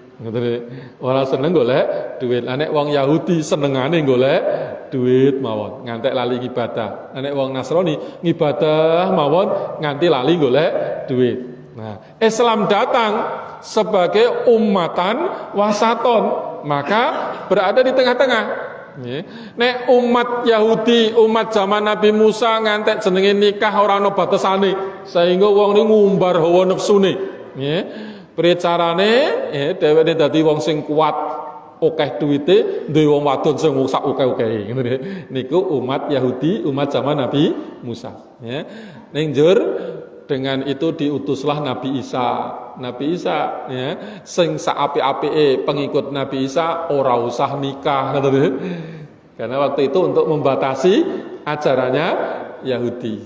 Ora seneng golek duit. Nek wong Yahudi senengane golek duit mawon, ngantek lali ibadah. Nek wong Nasrani ngibadah mawon nganti lali golek duit. Nah, Islam datang sebagai ummatan wasaton, maka berada di tengah-tengah. Nek umat Yahudi, umat zaman Nabi Musa ngantek jenenge nikah ora ana batasane, sehingga wong niku ngumbar hawa nafsune. Piye carane dheweke dadi wong sing kuat, akeh duwite, duwe wong wadon sing sak akeh-akehe. Niku umat Yahudi, umat zaman Nabi Musa. Ning njur dengan itu diutuslah Nabi Isa. Nabi Isa sing saapi-apike pengikut Nabi Isa ora usah nikah karena waktu itu untuk membatasi ajarannya Yahudi.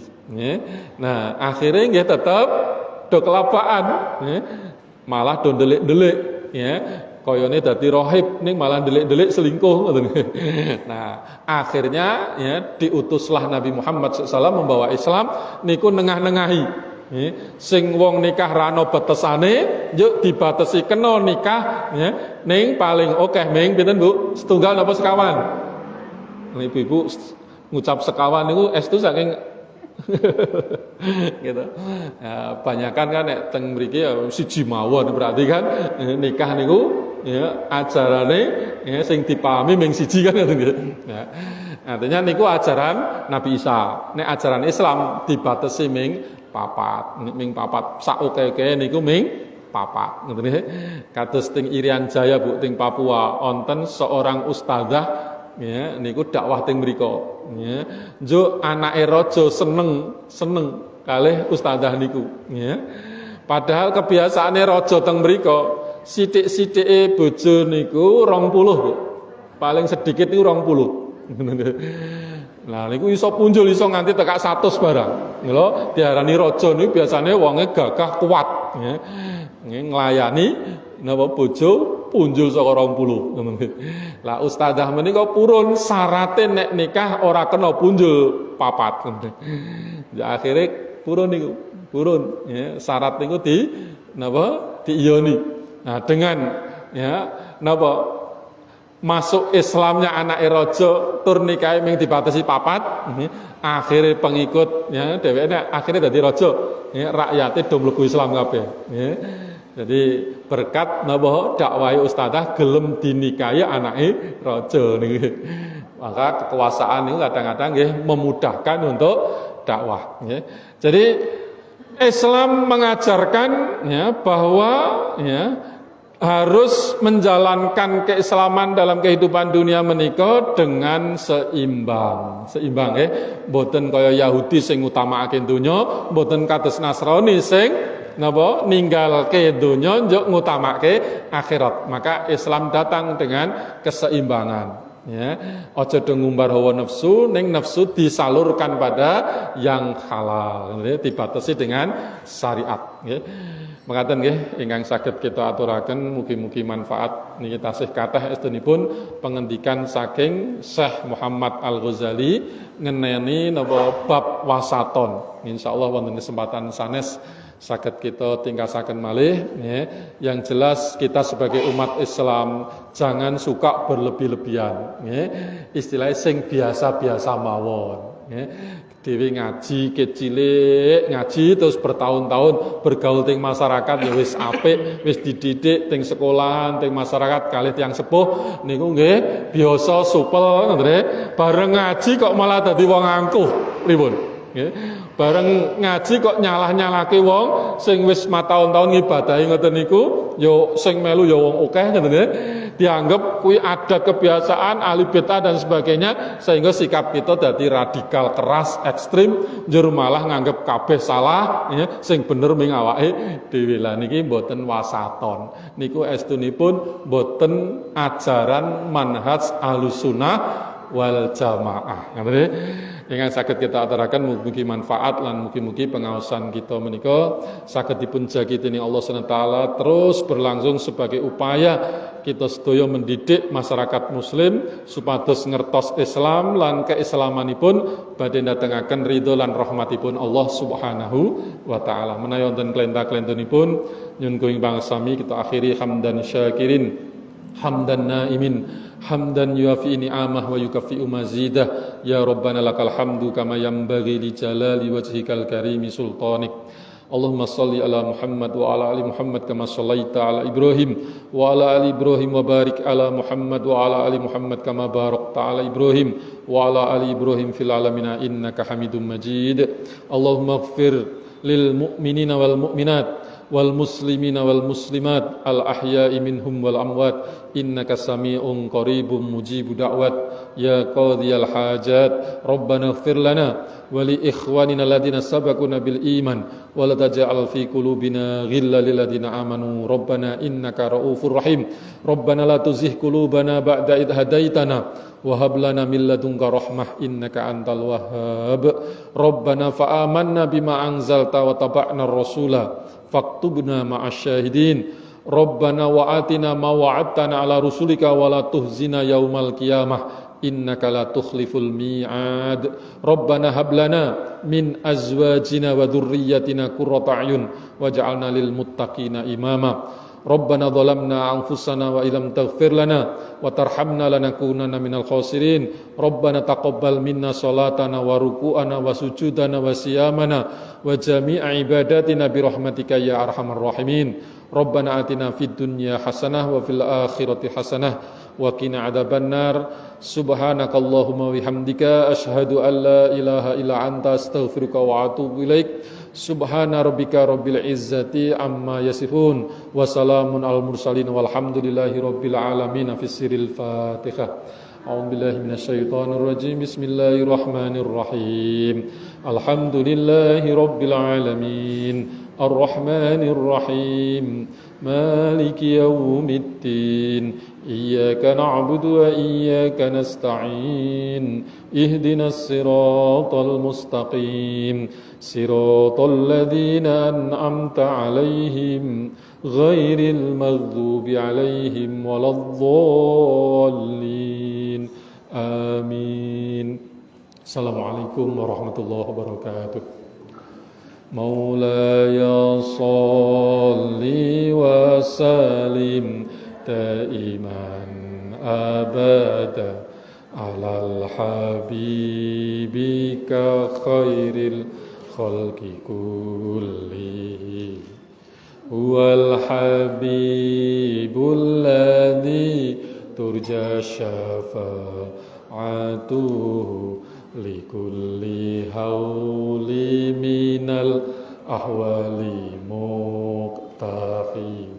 Nah, akhirnya nggih tetep do kelapaan, malah do ndelik-ndelik koyone dadi rohib ning malah ndelik-ndelik selingkuh. Nah, akhirnya diutuslah Nabi Muhammad SAW membawa Islam niku nengah-nengahi. Sing wong nikah rano batesane yuk dibatasi kena nikah ning paling akeh ming pinten Bu? Setunggal napa sekawan? Ibu-ibu ngucap sekawan niku estu saking gitu. Ya, banyakan kan nek teng mriki ya siji mawon berarti kan nikah niku ajarane sing dipahami ming siji kan gitu. Ya. Artinya niku ajaran Nabi Isa. Nek ajaran Islam dibatasi ming papat sak oke-oke niku ming papat ngoten nggih. Kados teng Irian Jaya Bu teng Papua wonten seorang ustazah niku dakwah teng mriku njuk anake raja seneng kalih ustazah niku padahal kebiasaane raja teng mriku sithik-sithike bojo niku 20 Bu. Paling sedikit niku 20. Nah niku iso punjul iso nganti tekak 100 barang. Lho, diarani raja niku biasane wonge gagah kuat, nglayani napa bojo punjul saka 20. Lah ustazah menika purun syarate nek nikah ora kena punjul papat. Ya akhire purun niku, purun syarat niku diiyoni. Nah dengan napa masuk Islamnya anak raja tur nikahe ming dibatasi papat akhirnya pengikut dheweke akhirnya dadi raja rakyate do mlebu Islam kabeh jadi berkat napa dakwahe ustazah gelem dinikahi anake raja niku maka kekuasaan niku kadang-kadang nggih memudahkan untuk dakwah jadi Islam mengajarkan bahwa harus menjalankan keislaman dalam kehidupan dunia menika dengan seimbang mboten kaya Yahudi sing utamakake donya mboten kados Nasrani sing napa ninggalke donya njuk ngutamakake akhirat maka Islam datang dengan keseimbangan aja do ngumbar hawa nafsu ning nafsu disalurkan pada yang halal dibatasi dengan syariat Mekaten nggih ingkang saged kita aturaken mugi-mugi manfaat niki tasih kathah estunipun pengendikan saking Syekh Muhammad Al-Ghazali ngeneni napa bab wasaton. Insyaallah wonten kesempatan sanes saged kita tingkasaken malih nggih. Yang jelas kita sebagai umat Islam jangan suka berlebih-lebihan nggih. Istilahnya sing biasa-biasa mawon nggih. Dewi ngaji kecilik ngaji terus bertahun-tahun bergaul teng masyarakat ya wis apik, wis dididik teng sekolahan, teng masyarakat kalih tiyang sepuh niku nggih biasa supel ngoten bareng ngaji kok malah dadi wong angkuh pripun nggih. Bareng ngaji kok nyalah-nyalake wong sing wis matahun-tahun ngibadahi ngoten niku ya sing melu ya wong akeh ngoten nggih. Dianggap kuwi adat kebiasaan ahli bid'ah dan sebagainya sehingga sikap kita dadi radikal keras ekstrim njur malah nganggep kabeh salah ya sing bener ming awake dhewe. Lah niki mboten wasaton niku estunipun mboten ajaran manhaj Ahlussunnah wal Jamaah. Nggih. Ingkang saged kita aturaken mugi-mugi manfaat lan mugi-mugi pengaosan kita menika saged dipun jagi dening Allah Subhanahu wa taala terus berlangsung sebagai upaya kita sedaya mendidik masyarakat muslim supados ngertos Islam lan keislamanipun badhe ndatengaken ridho lan rahmatipun Allah Subhanahu wa taala. Menawi wonten klenta-klentunipun nyuwun kuing bangsami kita akhiri hamdan syakirin hamdan naimin hamdan yuafi ni'amah wa yukafi'u mazidah ya rabbana lakal hamdu kama yanbaghi li jalali wajhikal karimi sultanik. Allahumma salli ala Muhammad wa ala ali Muhammad kama sallaita ala Ibrahim wa ala ali Ibrahim wa barik ala Muhammad wa ala ali Muhammad kama barakta ala Ibrahim wa ala ali Ibrahim fil alamin innaka Hamidum Majid. Allahumma ighfir lil mu'minina wal mu'minat wal muslimina wal muslimat al ahya'i minhum wal amwat innaka sami'un qaribun mujibu da'wat ya qadhiyal hajat rabbana ighfir lana wa li ikhwanina alladhina sabaquna bil iman wa la taj'al fi qulubina ghillan lil ladzina amanu rabbana innaka raufur rahim rabbana la tuzigh qulubana ba'da id hadaitana wa hab lana min ladunka rahmah innaka antal wahhab rabbana fa amanna bima anzalta wa taba'na ar-rasula faktubna ma'asyahidin Rabbana wa atina ma wa'adtana ala rusulika wa la tuhzina yaumal qiyamah innaka la tukhliful mi'ad Rabbana hab lana min azwajina wa dhurriyyatina qurrata a'yun waj'alna lil muttaqina imama Rabbana dhalamna anfusana wa illam taghfir lana wa tarhamna lanakunanna minal khasirin Rabbana taqabbal minna salatana wa ruku'ana wa sujudana wa siyamana wa jami'a ibadatina bi rahmatika ya arhamar rahimin Rabbana atina fid dunya hasanah wa fil akhirati hasanah wa qina adzabannar subhanakallahumma wa bihamdika asyhadu an la ilaha illa anta astaghfiruka wa atubu ilaik Subhana rabbika rabbil izzati amma yasifun wa salamun al mursalin walhamdulillahi rabbil alamin fi sirril Fatihah. A'udzu billahi minasyaitonir rajim. Bismillahirrahmanirrahim. Alhamdulillahi rabbil alamin. Arrahmanir rahim. Maliki yaumiddin. Iyyaka na'budu wa iyyaka nasta'in. Ihdinas siratal mustaqim. Siratal ladzina an'amta 'alaihim ghairil maghdubi 'alaihim waladdallin. Amin. Assalamualaikum warahmatullahi wabarakatuh. Maulaya shalli wa sallim daiman abada alal habibika khairil khalqi kulli huwal habibul ladzi turja syafa'atuhu likulli hauli minal ahwali muqtafi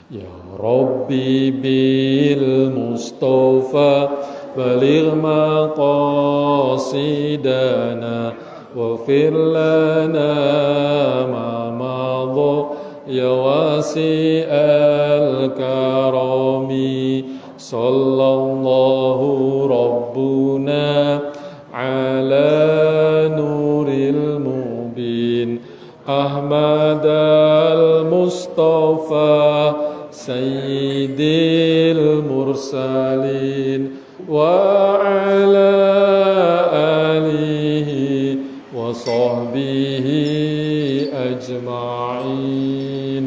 ya rabbi bil mustafa baligh maqasidana waghfir lana ma madha ya wasi'al karami sallallahu rabbuna ala nuril mubin Ahmad al-Mustafa sayyidil mursalin wa ala وصحبه أجمعين